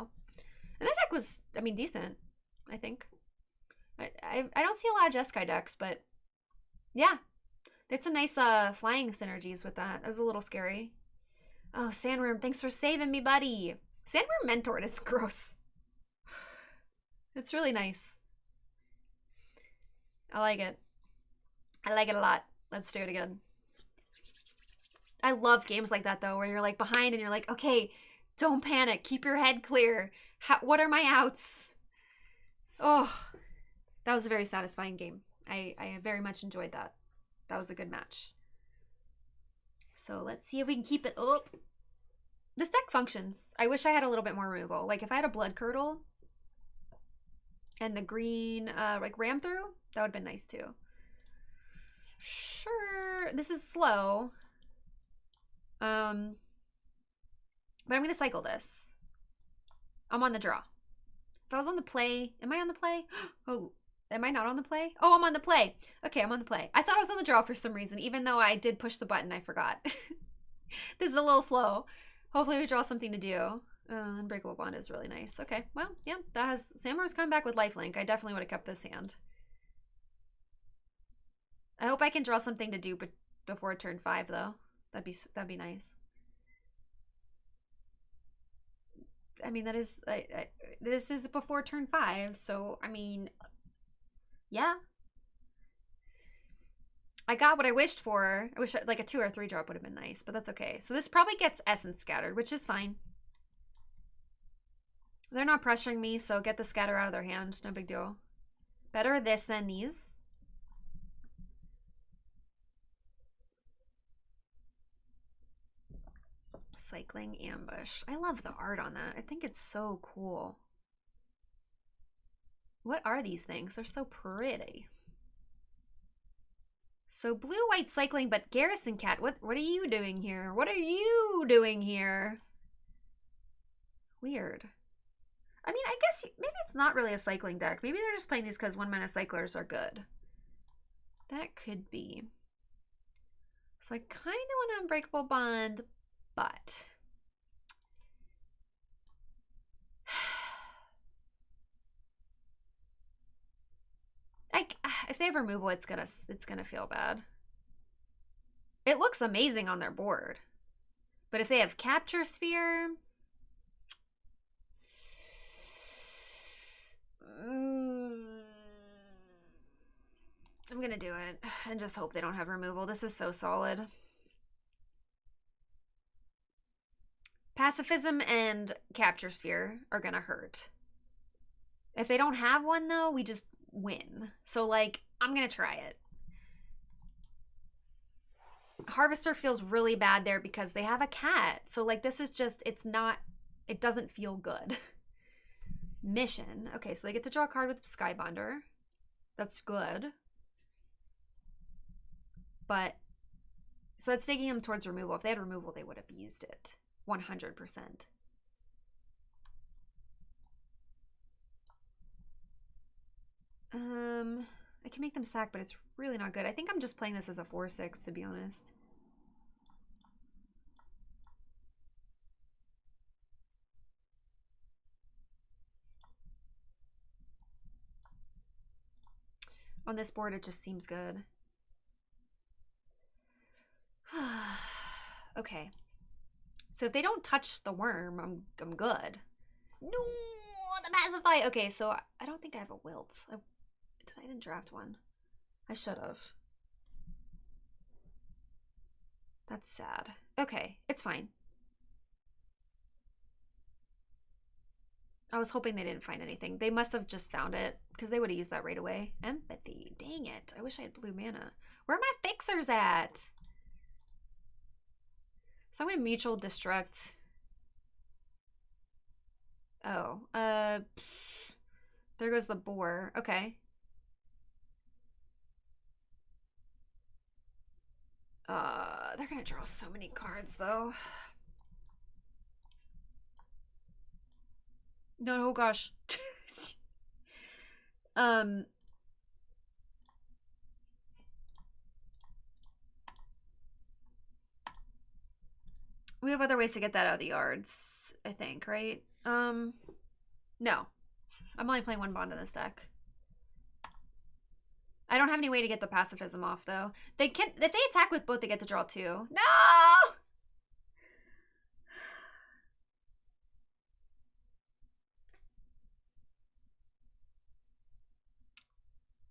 that deck was, I mean, decent, I think. I don't see a lot of Jeskai decks, but yeah. They had some nice flying synergies with that. It was a little scary. Oh, Sandworm, thanks for saving me, buddy. Sandworm mentored is gross. It's really nice. I like it. I like it a lot. Let's do it again. I love games like that, though, where you're like behind and you're like, okay, don't panic. Keep your head clear. What are my outs? Oh, that was a very satisfying game. I very much enjoyed that. That was a good match. So let's see if we can keep it up. This deck functions. I wish I had a little bit more removal. Like if I had a Blood Curdle, And the green, like ram through? That would have been nice too. Sure. This is slow. But I'm going to cycle this. I'm on the draw. If I was on the play, am I on the play? Oh, am I not on the play? Oh, I'm on the play. Okay, I'm on the play. I thought I was on the draw for some reason, even though I did push the button, I forgot. This is a little slow. Hopefully we draw something to do. Unbreakable Bond is really nice. Okay, well, yeah, that has... Samur's come back with lifelink. I definitely would have kept this hand. I hope I can draw something to do before turn 5, though. That'd be nice. I mean, that is... this is before turn 5, so, I mean... Yeah. I got what I wished for. I wish like a 2 or 3 drop would have been nice, but that's okay. So this probably gets Essence scattered, which is fine. They're not pressuring me, so get the scatter out of their hand. No big deal. Better this than these. Cycling ambush. I love the art on that. I think it's so cool. What are these things? They're so pretty. So blue-white cycling, but Garrison Cat. What are you doing here? What are you doing here? Weird. I mean, I guess maybe it's not really a cycling deck. Maybe they're just playing these because 1-mana cyclers are good. That could be. So I kind of want an Unbreakable Bond, but... if they have removal, it's gonna feel bad. It looks amazing on their board. But if they have Capture Sphere... I'm gonna do it and just hope they don't have removal. This is so solid. Pacifism and Capture Sphere are gonna hurt. If they don't have one, though, we just win. So, like, I'm gonna try it. Harvester feels really bad there because they have a cat. So, like, this is just, it doesn't feel good. Mission. Okay, so they get to draw a card with Skybonder. That's good. But, so it's taking them towards removal. If they had removal, they would have used it. 100%. I can make them sack, but it's really not good. I think I'm just playing this as a 4/6, to be honest. On this board, it just seems good. Okay. So if they don't touch the worm, I'm good. No, the Pacify. Okay, so I don't think I have a Wilt. I didn't draft one. I should have. That's sad. Okay, it's fine. I was hoping they didn't find anything. They must have just found it because they would have used that right away. Empathy. Dang it. I wish I had blue mana. Where are my fixers at? So I'm going to Mutual Destruct. Oh. There goes the boar. Okay. They're going to draw so many cards, though. No, oh gosh. We have other ways to get that out of the yards, I think, right? No. I'm only playing one bond in this deck. I don't have any way to get the pacifism off, though. They can, if they attack with both, they get to draw 2. No!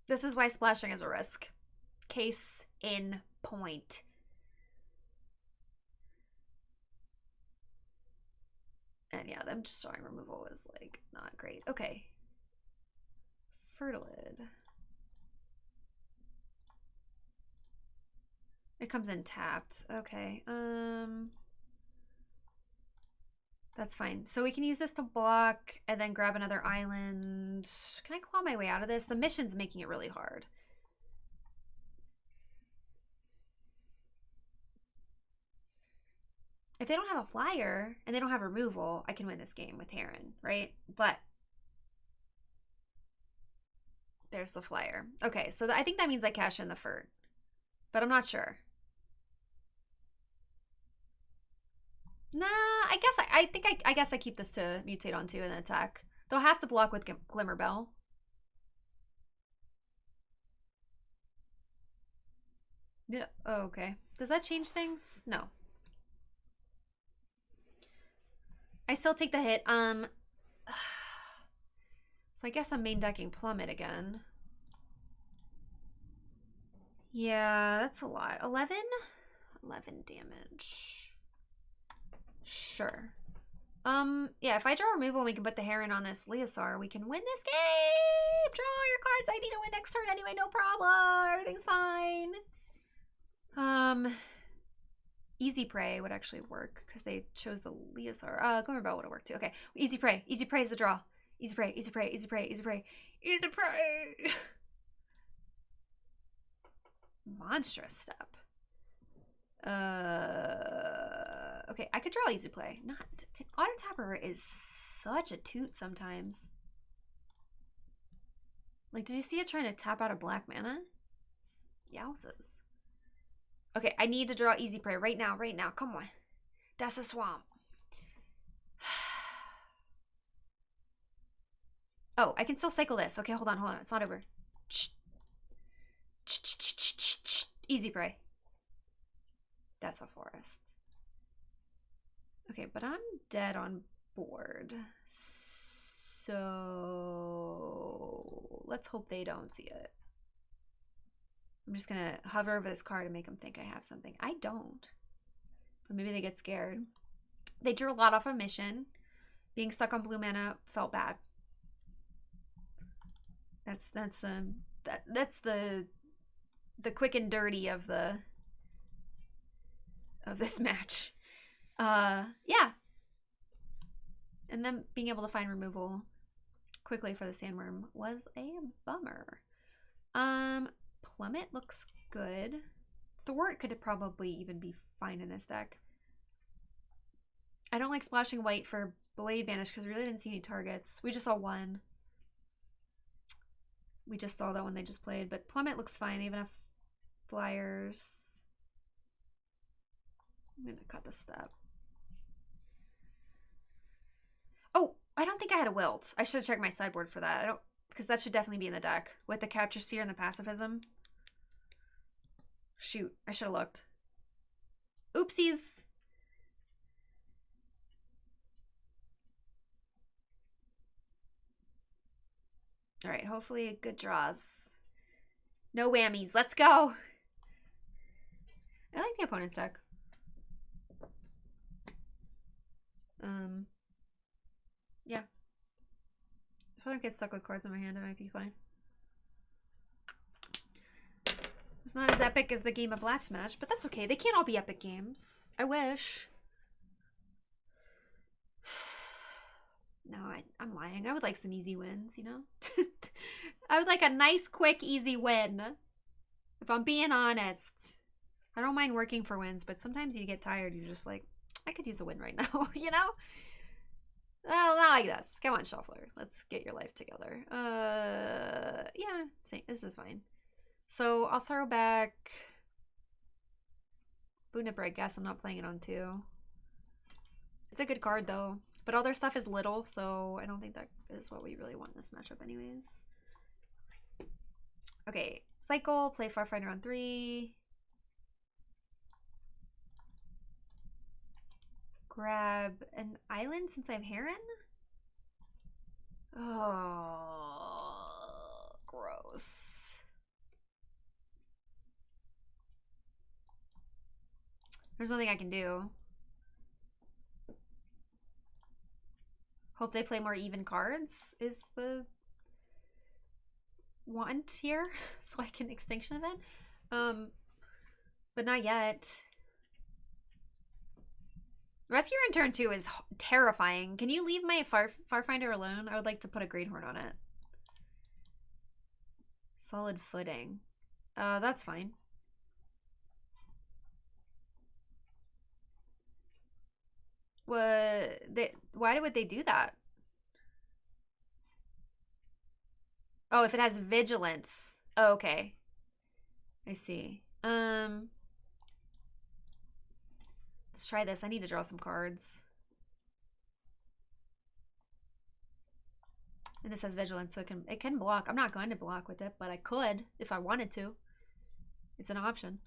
This is why splashing is a risk. Case in point. And yeah, them just drawing removal is like not great. Okay. Fertilid. It comes in tapped. Okay. That That's fine. So we can use this to block and then grab another island. Can I claw my way out of this? The mission's making it really hard. If they don't have a flyer and they don't have removal, I can win this game with Heron, right? But there's the flyer. Okay, so I think that means I cash in the Furt, but I'm not sure. Nah, I guess I keep this to mutate onto and then attack. They'll have to block with Glimmerbell. Yeah. Oh, okay. Does that change things? No. I still take the hit. So I guess I'm main decking Plummet again. Yeah, that's a lot. 11? 11 damage. Sure. Yeah, if I draw removal and we can put the Heron on this Leosar, we can win this game! Draw your cards! I need to win next turn anyway, no problem! Everything's fine! Easy Prey would actually work, because they chose the Leosar. Glimmerbell would have worked too. Okay, Easy Prey. Easy Prey is the draw. Easy Prey, Easy Prey, Easy Prey, Easy Prey. Easy Prey! Monstrous step. Okay, I could draw Easy Play. Not Auto Tapper is such a toot sometimes. Like, did you see it trying to tap out a black mana? Yowzes. Okay, I need to draw Easy Prey right now, right now. Come on. That's a swamp. Oh, I can still cycle this. Okay, hold on, hold on. It's not over. Easy Prey. That's a forest. Okay, but I'm dead on board. So let's hope they don't see it. I'm just gonna hover over this card and make them think I have something. I don't. But maybe they get scared. They drew a lot off a mission. Being stuck on blue mana felt bad. That's the quick and dirty of this match. Yeah. And then being able to find removal quickly for the Sandworm was a bummer. Plummet looks good. Thwart could probably even be fine in this deck. I don't like splashing white for Blade Vanish because we really didn't see any targets. We just saw one. We just saw that one they just played, but Plummet looks fine. They even have flyers. I'm gonna cut the step. Oh, I don't think I had a Wilt. I should have checked my sideboard for that. I don't, because that should definitely be in the deck with the Capture Sphere and the Pacifism. Shoot, I should have looked. Oopsies. All right, hopefully good draws. No whammies. Let's go. I like the opponent's deck. Yeah. If I don't get stuck with cards in my hand, I might be fine. It's not as epic as the game of last match, but that's okay. They can't all be epic games. I wish. No, I'm lying. I would like some easy wins, you know? I would like a nice, quick, easy win. If I'm being honest. I don't mind working for wins, but sometimes you get tired. You're just like, I could use a win right now, you know? Well, not like this. Come on, Shuffler. Let's get your life together. Yeah, this is fine. So I'll throw back Bunabread. Guess I'm not playing it on 2. It's a good card, though. But all their stuff is little, so I don't think that is what we really want in this matchup anyways. Okay, cycle, play Farfighter on 3. Grab an island since I have Heron? Oh, gross. There's nothing I can do. Hope they play more even cards is the want here, so I can Extinction Event. But not yet. Rescuer in turn 2 is terrifying. Can you leave my Farfinder alone? I would like to put a Greenhorn on it. Solid footing. That's fine. Why would they do that? Oh, if it has vigilance. Oh, okay. I see. Let's try this. I need to draw some cards. And this has vigilance, so it can block. I'm not going to block with it, but I could if I wanted to. It's an option.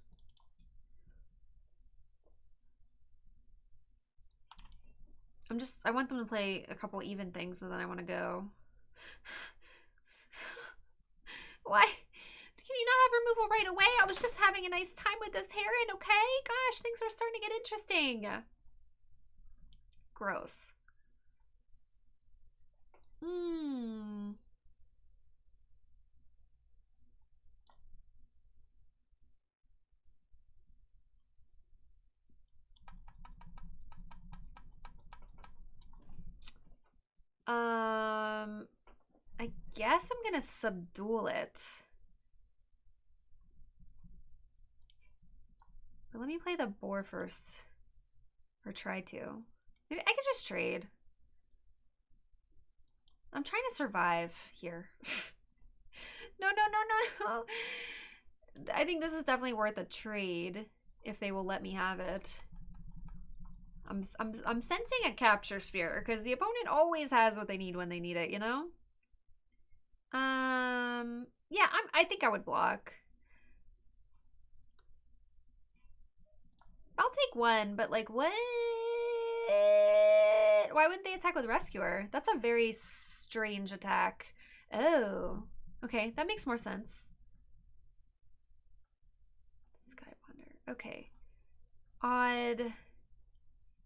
I want them to play a couple even things, and then I want to go. Why? Can you not have removal right away? I was just having a nice time with this Heron, okay? Gosh, things are starting to get interesting. Gross. I guess I'm gonna subdual it. But let me play the boar first. Or try to. Maybe I could just trade. I'm trying to survive here. No. I think this is definitely worth a trade if they will let me have it. I'm sensing a capture sphere because the opponent always has what they need when they need it, you know? Yeah, I think I would block. I'll take one, but like what? Why wouldn't they attack with Rescuer? That's a very strange attack. Oh, okay, that makes more sense. Skywander, okay. Odd.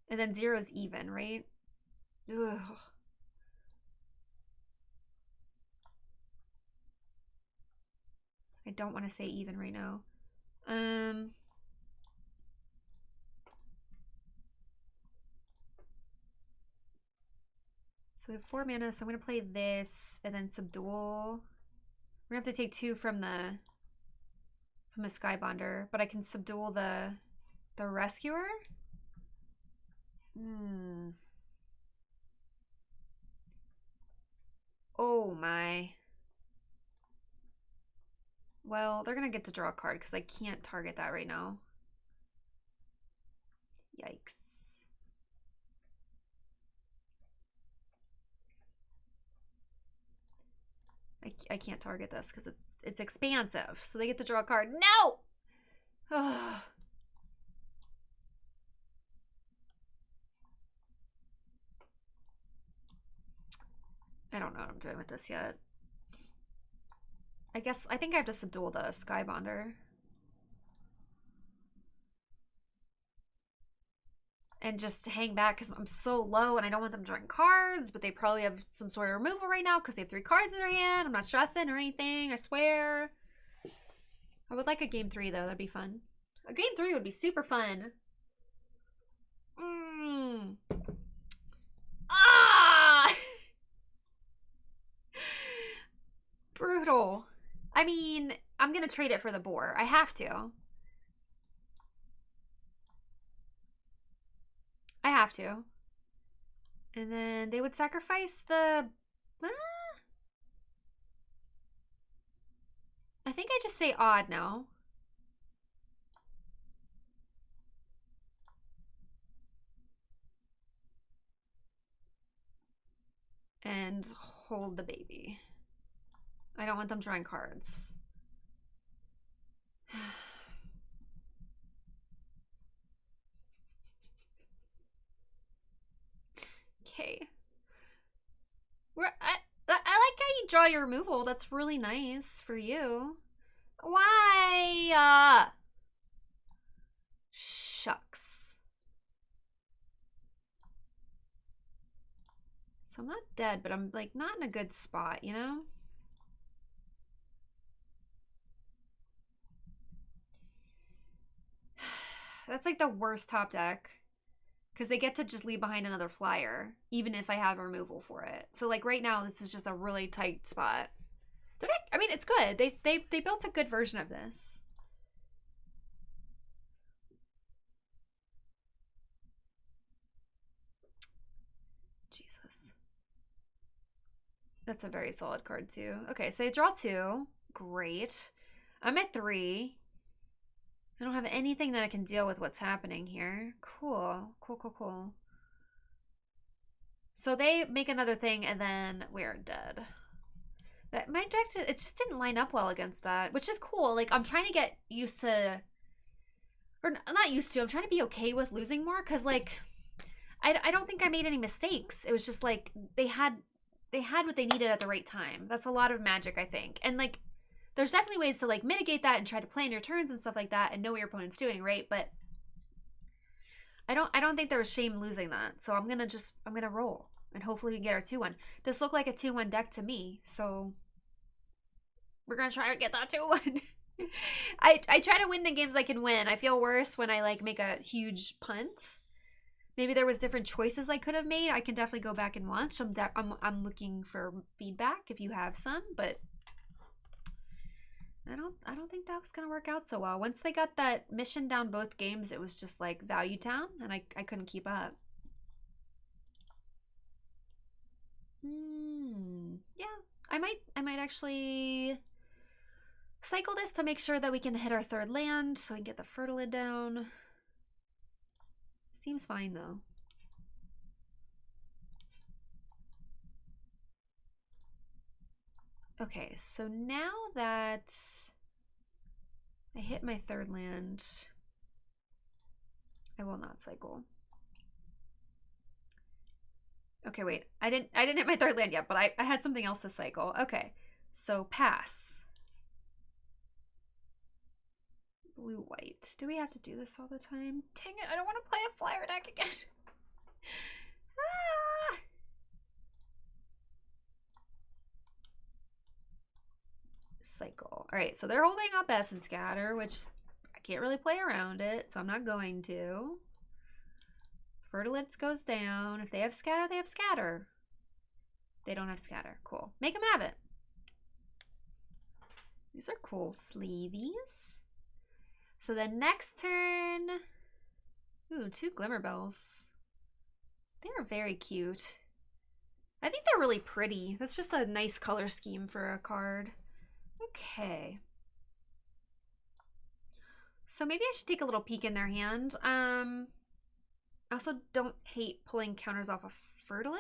And then 0 is even, right? Ugh. I don't want to say even right now. So we have 4 mana, so I'm gonna play this and then subdual. We're gonna have to take 2 from the Skybonder, but I can subdual the Rescuer. Oh my. Well, they're gonna get to draw a card because I can't target that right now. Yikes. I can't target this because it's expansive. So they get to draw a card. No! Ugh. I don't know what I'm doing with this yet. I think I have to subdual the Skybonder. And just hang back because I'm so low and I don't want them drawing cards, but they probably have some sort of removal right now because they have 3 cards in their hand. I'm not stressing or anything, I swear. I would like a game 3 though, that'd be fun. A game 3 would be super fun. Ah! Brutal. I mean, I'm gonna trade it for the boar. I have to. I have to. And then they would sacrifice the... I think I just say odd now. And hold the baby. I don't want them drawing cards. Okay. I like how you draw your removal. That's really nice for you. Why? Shucks. So I'm not dead, but I'm like not in a good spot, you know? That's like the worst top deck. Because they get to just leave behind another flyer, even if I have removal for it. So like right now, this is just a really tight spot. I mean, it's good. They built a good version of this. Jesus. That's a very solid card too. Okay, so I draw 2. Great. I'm at 3. I don't have anything that I can deal with what's happening here. Cool. Cool. So they make another thing and then we're dead. My deck, it just didn't line up well against that, which is cool. Like, I'm trying to get used to, or not used to, I'm trying to be okay with losing more, because, like, I don't think I made any mistakes. It was just, like, they had what they needed at the right time. That's a lot of Magic, I think. And, like, there's definitely ways to, like, mitigate that and try to plan your turns and stuff like that and know what your opponent's doing, right? But I don't think there was shame losing that. So I'm gonna roll. And hopefully we can get our 2-1. This looked like a 2-1 deck to me, so we're gonna try to get that 2-1. I try to win the games I can win. I feel worse when I like make a huge punt. Maybe there was different choices I could have made. I can definitely go back and watch. I'm looking for feedback if you have some, but I don't think that was gonna work out so well. Once they got that mission down both games, it was just like Value Town, and I couldn't keep up. Yeah, I might actually cycle this to make sure that we can hit our 3rd land so we can get the Fertilid down. Seems fine though. Okay, so now that I hit my 3rd land, I will not cycle. Okay, wait. I didn't hit my 3rd land yet, but I had something else to cycle. Okay. So pass. Blue white. Do we have to do this all the time? Dang it, I don't want to play a flyer deck again. Ah! Cycle. Alright, so they're holding up Essence Scatter, which I can't really play around it, so I'm not going to. Fertilitz goes down. If they have scatter, they have scatter. They don't have scatter. Cool. Make them have it. These are cool sleeveys. So the next turn... Ooh, 2 Glimmer Bells. They're very cute. I think they're really pretty. That's just a nice color scheme for a card. Okay. So maybe I should take a little peek in their hand. I also don't hate pulling counters off of Fertilid.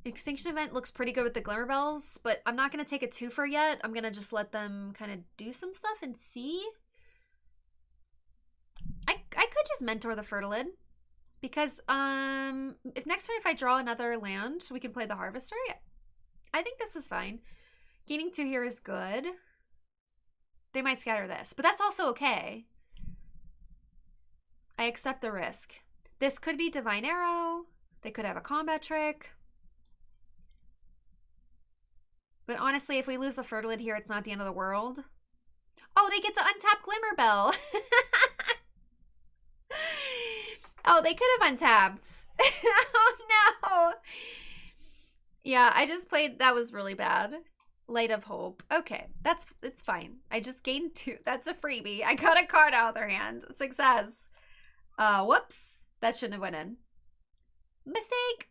Extinction Event looks pretty good with the Glimmer Bells, but I'm not going to take a 2-for yet. I'm going to just let them kind of do some stuff and see. I could just mentor the Fertilid. Because if next turn if I draw another land, we can play the Harvester. Yeah. I think this is fine. Gaining 2 here is good. They might scatter this, but that's also okay. I accept the risk. This could be Divine Arrow. They could have a combat trick. But honestly, if we lose the Fertilid here, it's not the end of the world. Oh, they get to untap Glimmer Bell. Oh, they could have untapped. Oh, no. Yeah, I just played. That was really bad. Light of Hope. Okay, it's fine. I just gained 2. That's a freebie. I got a card out of their hand. Success. Whoops. That shouldn't have went in. Mistake.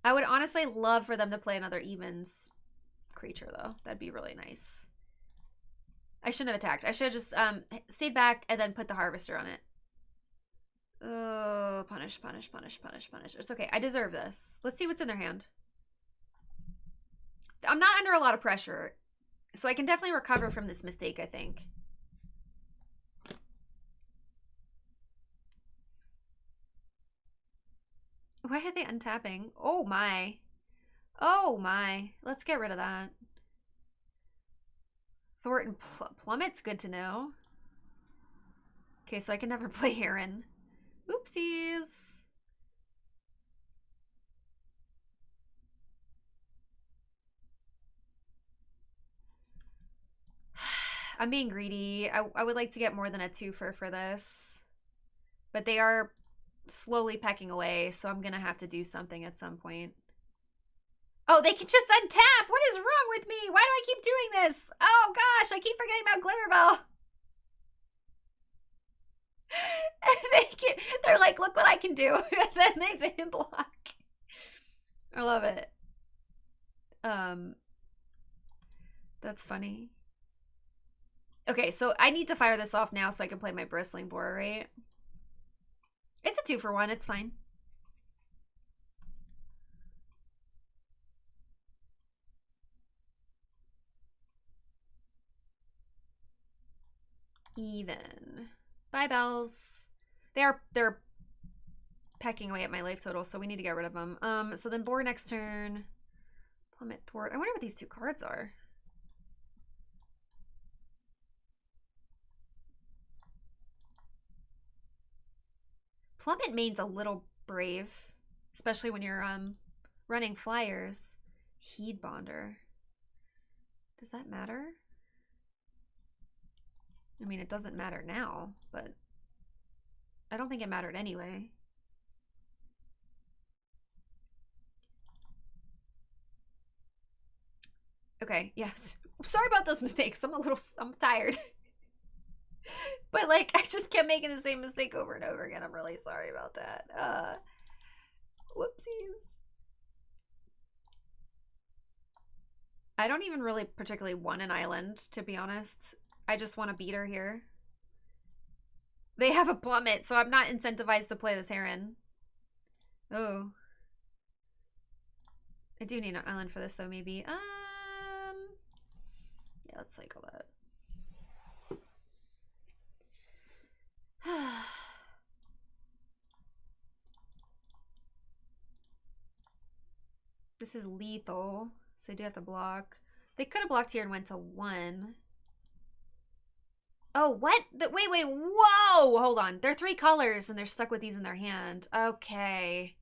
I would honestly love for them to play another Evens creature, though. That'd be really nice. I shouldn't have attacked. I should have just stayed back and then put the Harvester on it. Oh, punish. It's okay. I deserve this. Let's see what's in their hand. I'm not under a lot of pressure, so I can definitely recover from this mistake, I think. Why are they untapping? Oh my. Oh my. Let's get rid of that. Thornton Plummet's good to know. Okay, so I can never play Heron. Oopsies. I'm being greedy. I would like to get more than a 2 for this. But they are slowly pecking away, so I'm gonna have to do something at some point. Oh, they can just untap! What is wrong with me? Why do I keep doing this? Oh gosh, I keep forgetting about Glimmerbell. They're like, look what I can do. And then they didn't block. I love it. That's funny. Okay, so I need to fire this off now so I can play my Bristling Boar, right? It's a 2 for 1, it's fine. Even. Bye, bells. They're pecking away at my life total, so we need to get rid of them. So then board next turn. Plummet, thwart. I wonder what these 2 cards are. Plummet means a little brave, especially when you're running flyers. Heed Bonder. Does that matter? I mean, it doesn't matter now, but I don't think it mattered anyway. Okay, yes. Sorry about those mistakes. I'm tired. But like, I just kept making the same mistake over and over again. I'm really sorry about that. Whoopsies. I don't even really particularly want an island, to be honest. I just want a beater here. They have a plummet, so I'm not incentivized to play this Heron. Oh. I do need an island for this though, maybe. Yeah, let's cycle that. This is lethal, so I do have to block. They could have blocked here and went to 1. Oh, what? Wait, whoa! Hold on. They're 3 colors and they're stuck with these in their hand. Okay.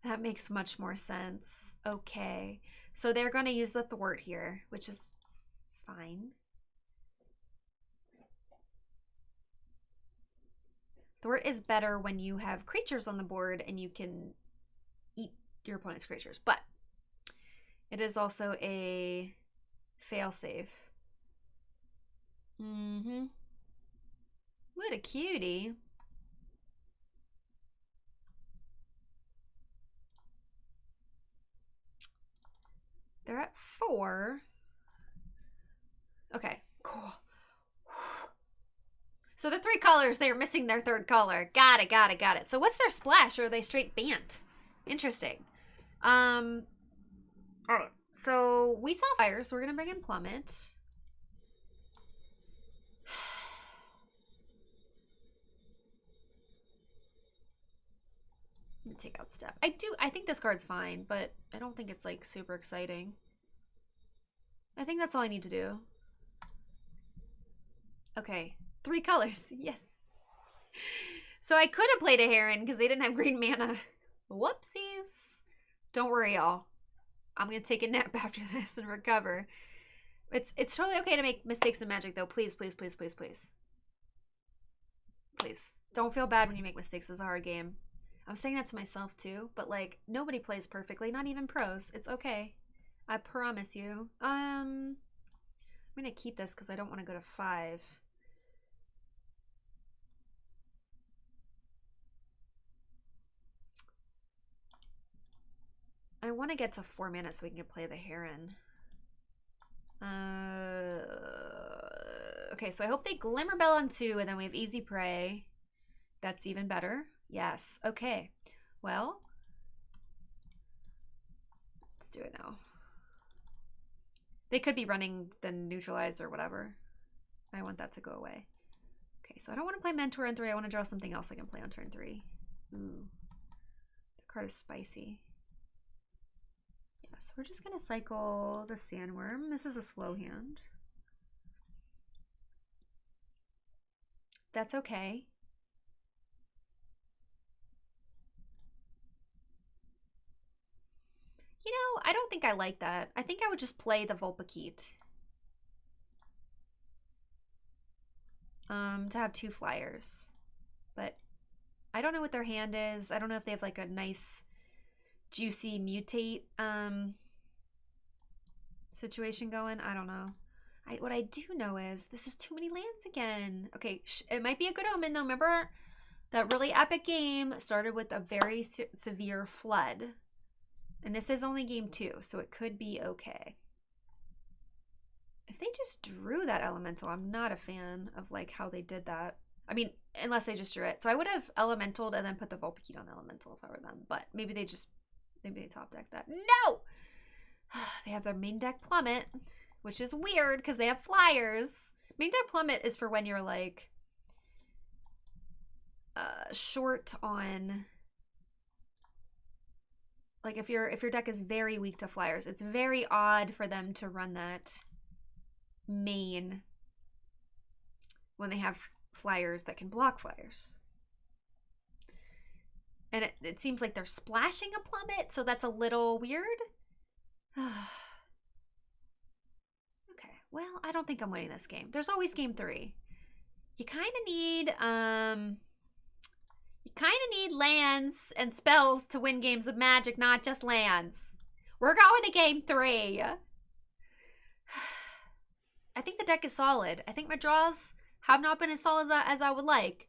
That makes much more sense. Okay. So they're going to use the thwart here, which is fine. Thwart is better when you have creatures on the board and you can eat your opponent's creatures, but it is also a failsafe. What a cutie. They're at 4. Okay, cool. So the 3 colors, they are missing their 3rd color. Got it. So what's their splash, or are they straight Bant? Interesting. Alright, so we saw fire, so we're gonna bring in Plummet. I'm gonna take out Step. I think this card's fine, but I don't think it's like super exciting. I think that's all I need to do. Okay, 3 colors, yes. So I could have played a Heron because they didn't have green mana. Whoopsies. Don't worry, y'all. I'm gonna take a nap after this and recover. It's totally okay to make mistakes in Magic, though. Please, please, please, please, please. Please. Don't feel bad when you make mistakes. It's a hard game. I'm saying that to myself, too. But, like, nobody plays perfectly. Not even pros. It's okay. I promise you. I'm gonna keep this because I don't want to go to 5. I want to get to 4 mana so we can play the Heron. Okay, so I hope they Glimmerbell on 2, and then we have Easy Prey. That's even better. Yes. Okay. Well, let's do it now. They could be running the Neutralize or whatever. I want that to go away. Okay, so I don't want to play Mentor on 3. I want to draw something else I can play on turn 3. Ooh. The card is spicy. Yeah, so we're just going to cycle the Sandworm. This is a slow hand. That's okay. You know, I don't think I like that. I think I would just play the Vulpikeet. to have 2 flyers. But I don't know what their hand is. I don't know if they have like a nice juicy mutate situation going. I don't know. What I do know is this is too many lands again. Okay, it might be a good omen though. Remember that really epic game started with a very severe flood. And this is only game 2, so it could be okay. If they just drew that elemental, I'm not a fan of like how they did that. I mean, unless they just drew it. So I would have elementaled and then put the Vulpikeet on elemental if I were them. But maybe they top deck that. No! They have their main deck Plummet, which is weird because they have flyers. Main deck Plummet is for when you're like short on, like if your deck is very weak to flyers. It's very odd for them to run that main when they have flyers that can block flyers. And it seems like they're splashing a Plummet, so that's a little weird. Okay, well, I don't think I'm winning this game. There's always game 3. You kind of need lands and spells to win games of Magic, not just lands. We're going to game 3. I think the deck is solid. I think my draws have not been as solid as I would like.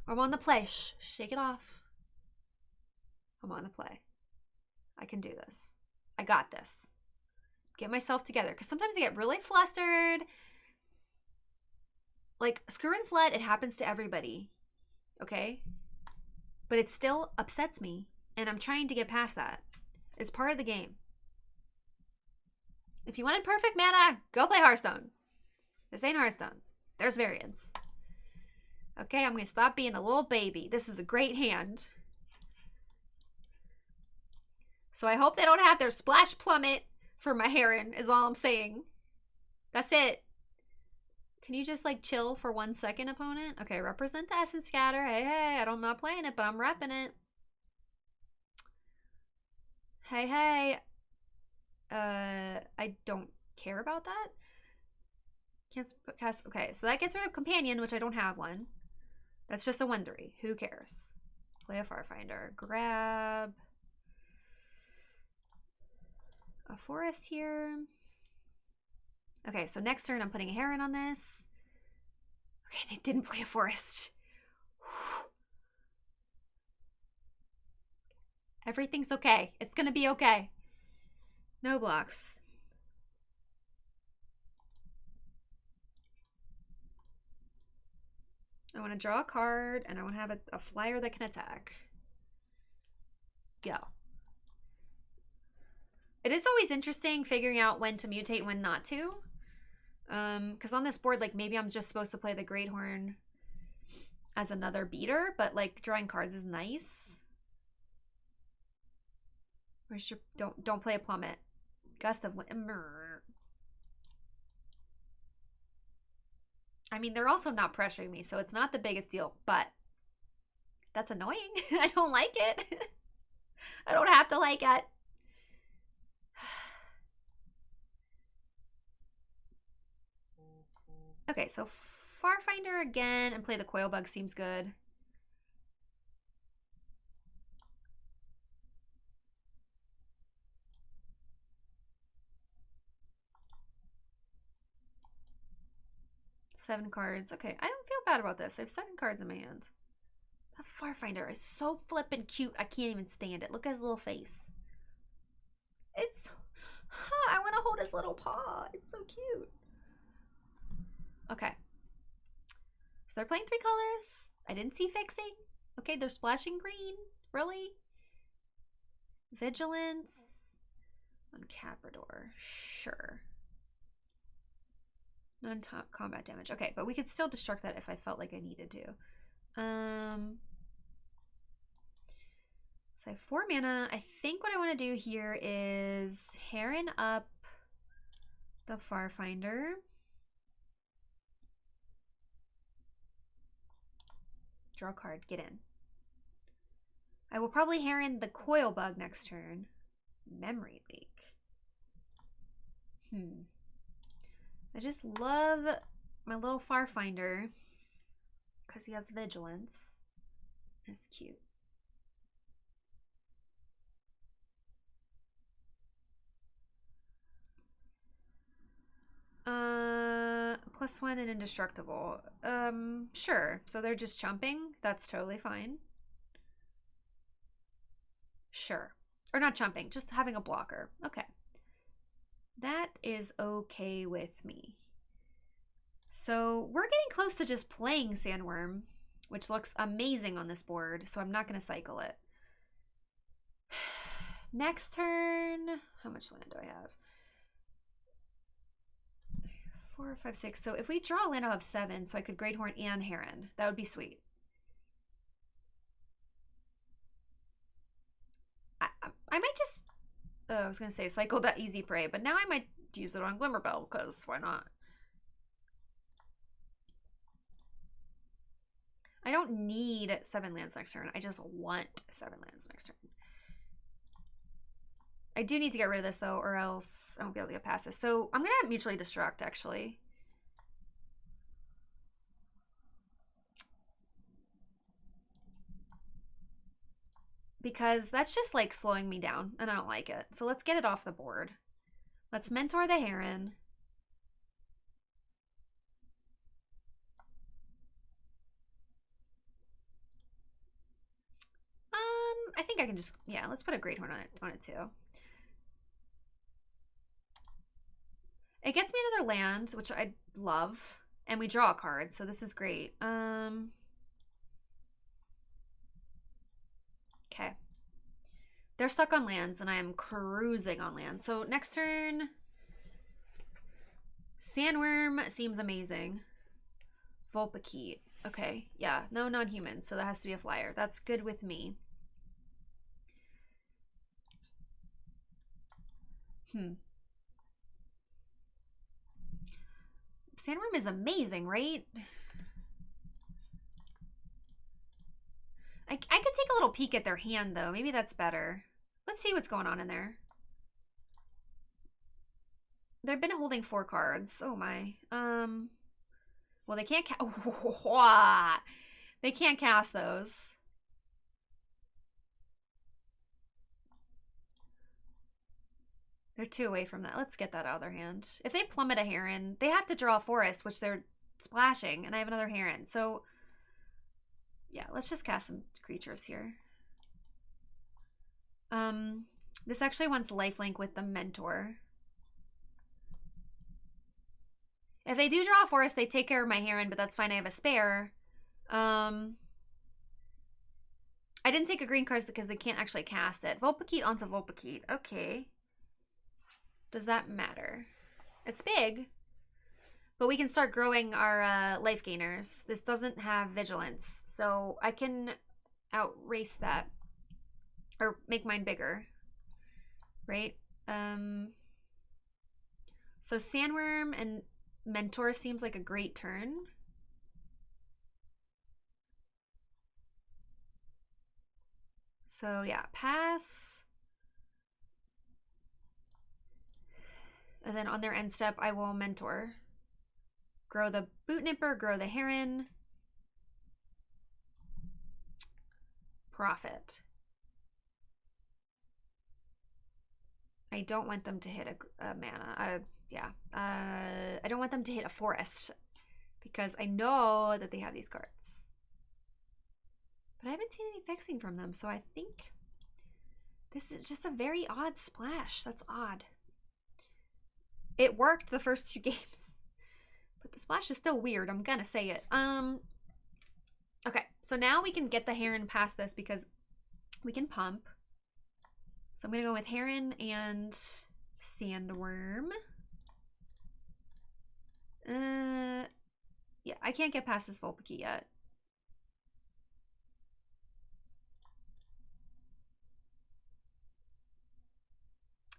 I'm on the play. Shake it off. I'm on the play. I can do this. I got this. Get myself together. Because sometimes I get really flustered. Like, Screw and Flood, it happens to everybody. Okay? But it still upsets me. And I'm trying to get past that. It's part of the game. If you wanted perfect mana, go play Hearthstone. This ain't Hearthstone. There's variants. Okay, I'm going to stop being a little baby. This is a great hand. So I hope they don't have their Splash Plummet for my Heron, is all I'm saying. That's it. Can you just, like, chill for 1 second, opponent? Okay, represent the Essence Scatter. Hey, I'm not playing it, but I'm repping it. Hey. I don't care about that. Can't cast. Okay, so that gets rid of Companion, which I don't have one. That's just a 1/3. Who cares? Play a Farfinder. Grab a forest here. Okay, so next turn I'm putting a Heron on this. Okay, they didn't play a forest. Everything's okay. It's gonna be okay. No blocks. I want to draw a card, and I want to have a flyer that can attack. Go. It is always interesting figuring out when to mutate and when not to. Because on this board, like, maybe I'm just supposed to play the Great Horn as another beater, but, like, drawing cards is nice. Where's your... Don't play a Plummet. Gust of Wind. I mean, they're also not pressuring me, so it's not the biggest deal, but that's annoying. I don't like it. I don't have to like it. Okay, so Farfinder again and play the Coil Bug seems good. Seven cards. Okay, I don't feel bad about this. I have 7 cards in my hand. That Farfinder is so flippin' cute. I can't even stand it. Look at his little face. It's... I want to hold his little paw. It's so cute. Okay. So they're playing 3 colors. I didn't see fixing. Okay, they're splashing green. Really? Vigilance. On Caprador. Sure. Non-combat damage. Okay, but we could still destruct that if I felt like I needed to. So I have 4 mana. I think what I want to do here is Heron up the Farfinder. Draw a card. Get in. I will probably Heron the Coil Bug next turn. Memory Leak. I just love my little Farfinder. because he has vigilance. That's cute. +1 and indestructible. Sure. So they're just chumping. That's totally fine. Sure. Or not chumping, just having a blocker. Okay. That is okay with me. So we're getting close to just playing Sandworm, which looks amazing on this board, so I'm not going to cycle it. Next turn, how much land do I have? 4, 5, 6. So if we draw a land, I'll have 7, so I could Great Horn and Heron. That would be sweet. I might just, I was going to say cycle that Easy Prey, but now I might use it on Glimmerbell, because why not? I don't need 7 lands next turn. I just want 7 lands next turn. I do need to get rid of this, though, or else I won't be able to get past this. So I'm going to mutually destruct, actually. Because that's just, like, slowing me down, and I don't like it. So let's get it off the board. Let's mentor the Heron. I think I can just, yeah, let's put a Great Horn on it too. It gets me another land, which I love, and we draw a card, so this is great. Okay. They're stuck on lands, and I am cruising on lands. So next turn, Sandworm seems amazing. Vulpikeet. Okay, yeah, no non-humans, so that has to be a flyer. That's good with me. Sandworm is amazing, right? I could take a little peek at their hand, though. Maybe that's better. Let's see what's going on in there. They've been holding 4 cards. Oh, my. Well, they can't they can't cast those. They're 2 away from that. Let's get that out of their hand. If they plummet a Heron, they have to draw a forest, which they're splashing, and I have another Heron. So, yeah, let's just cast some creatures here. This actually wants lifelink with the Mentor. If they do draw a forest, they take care of my Heron, but that's fine. I have a spare. I didn't take a green card because they can't actually cast it. Vulpikeet onto Vulpikeet. Okay. Does that matter? It's big, but we can start growing our life gainers. This doesn't have vigilance, so I can outrace that or make mine bigger, right? So Sandworm and Mentor seems like a great turn. So yeah, pass. And then on their end step, I will Mentor. Grow the Boot Nipper, grow the Heron. Profit. I don't want them to hit a mana. I don't want them to hit a forest because I know that they have these cards. But I haven't seen any fixing from them, so I think this is just a very odd splash. That's odd. It worked the first 2 games, but the splash is still weird. I'm gonna say it. Okay, so now we can get the Heron past this because we can pump. So I'm gonna go with Heron and Sandworm. Yeah, I can't get past this Vulpikeet yet.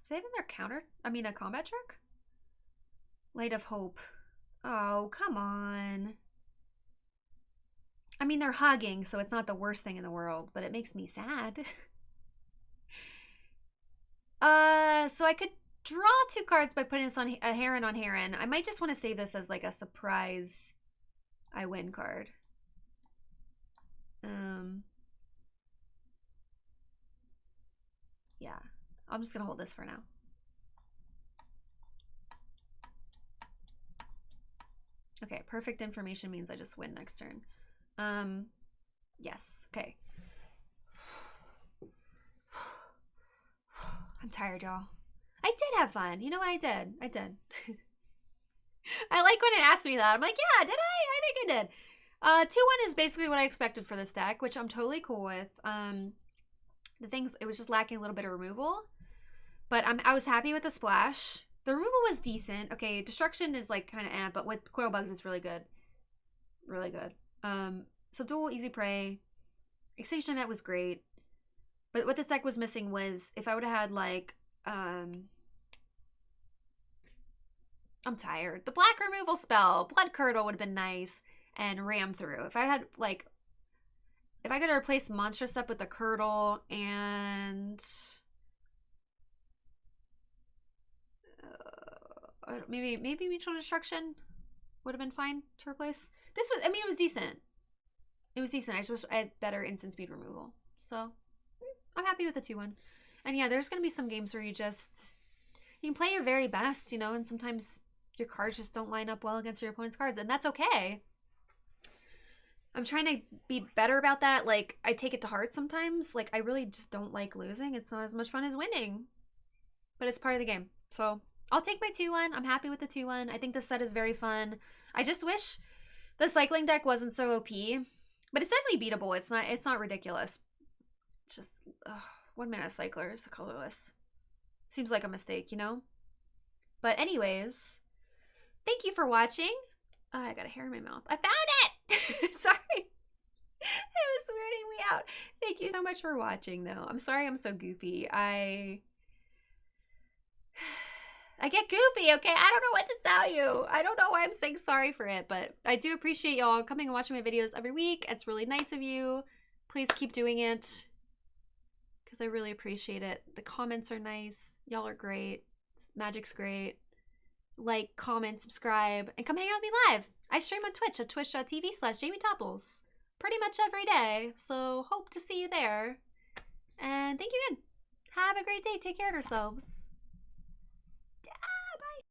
Do they have their counter? I mean, a combat trick? Light of Hope. Oh, come on. I mean, they're hugging, so it's not the worst thing in the world, but it makes me sad. So I could draw 2 cards by putting this on a Heron on Heron. I might just want to save this as like a surprise I win card. yeah, I'm just gonna hold this for now. Okay, perfect information means I just win next turn. Yes, okay. I'm tired, y'all. I did have fun. You know what I did? I did. I like when it asked me that. I'm like, yeah, did I? I think I did. 2-1 is basically what I expected for this deck, which I'm totally cool with. The things, it was just lacking a little bit of removal. But I was happy with the splash. The removal was decent. Okay, destruction is like kind of but with coil bugs, it's really good. Really good. Subdual, easy prey. Extinction Event was great. But what this deck was missing was if I would have had like, I'm tired. The black removal spell, Blood Curdle would have been nice, and Ram Through. If I had like, if I could replace Monstrous up with the Curdle and maybe Mutual Destruction would have been fine to replace. This was, I mean, it was decent. It was decent. I just wish I had better instant speed removal. So I'm happy with the 2-1. And yeah, there's gonna be some games where you can play your very best, you know, and sometimes your cards just don't line up well against your opponent's cards, and that's okay. I'm trying to be better about that. Like, I take it to heart sometimes. Like, I really just don't like losing. It's not as much fun as winning. But it's part of the game. So I'll take my 2-1. I'm happy with the 2-1. I think this set is very fun. I just wish the cycling deck wasn't so OP. But it's definitely beatable. It's not ridiculous. It's just 1 mana cyclers, colorless. Seems like a mistake, you know? But anyways, thank you for watching. I got a hair in my mouth. I found it! Sorry. It was weirding me out. Thank you so much for watching, though. I'm sorry I'm so goofy. I get goofy, okay? I don't know what to tell you. I don't know why I'm saying sorry for it, but I do appreciate y'all coming and watching my videos every week. It's really nice of you. Please keep doing it, because I really appreciate it. The comments are nice. Y'all are great. Magic's great. Like, comment, subscribe, and come hang out with me live. I stream on Twitch at twitch.tv/JamieTopples pretty much every day, so hope to see you there. And thank you again. Have a great day. Take care of yourselves.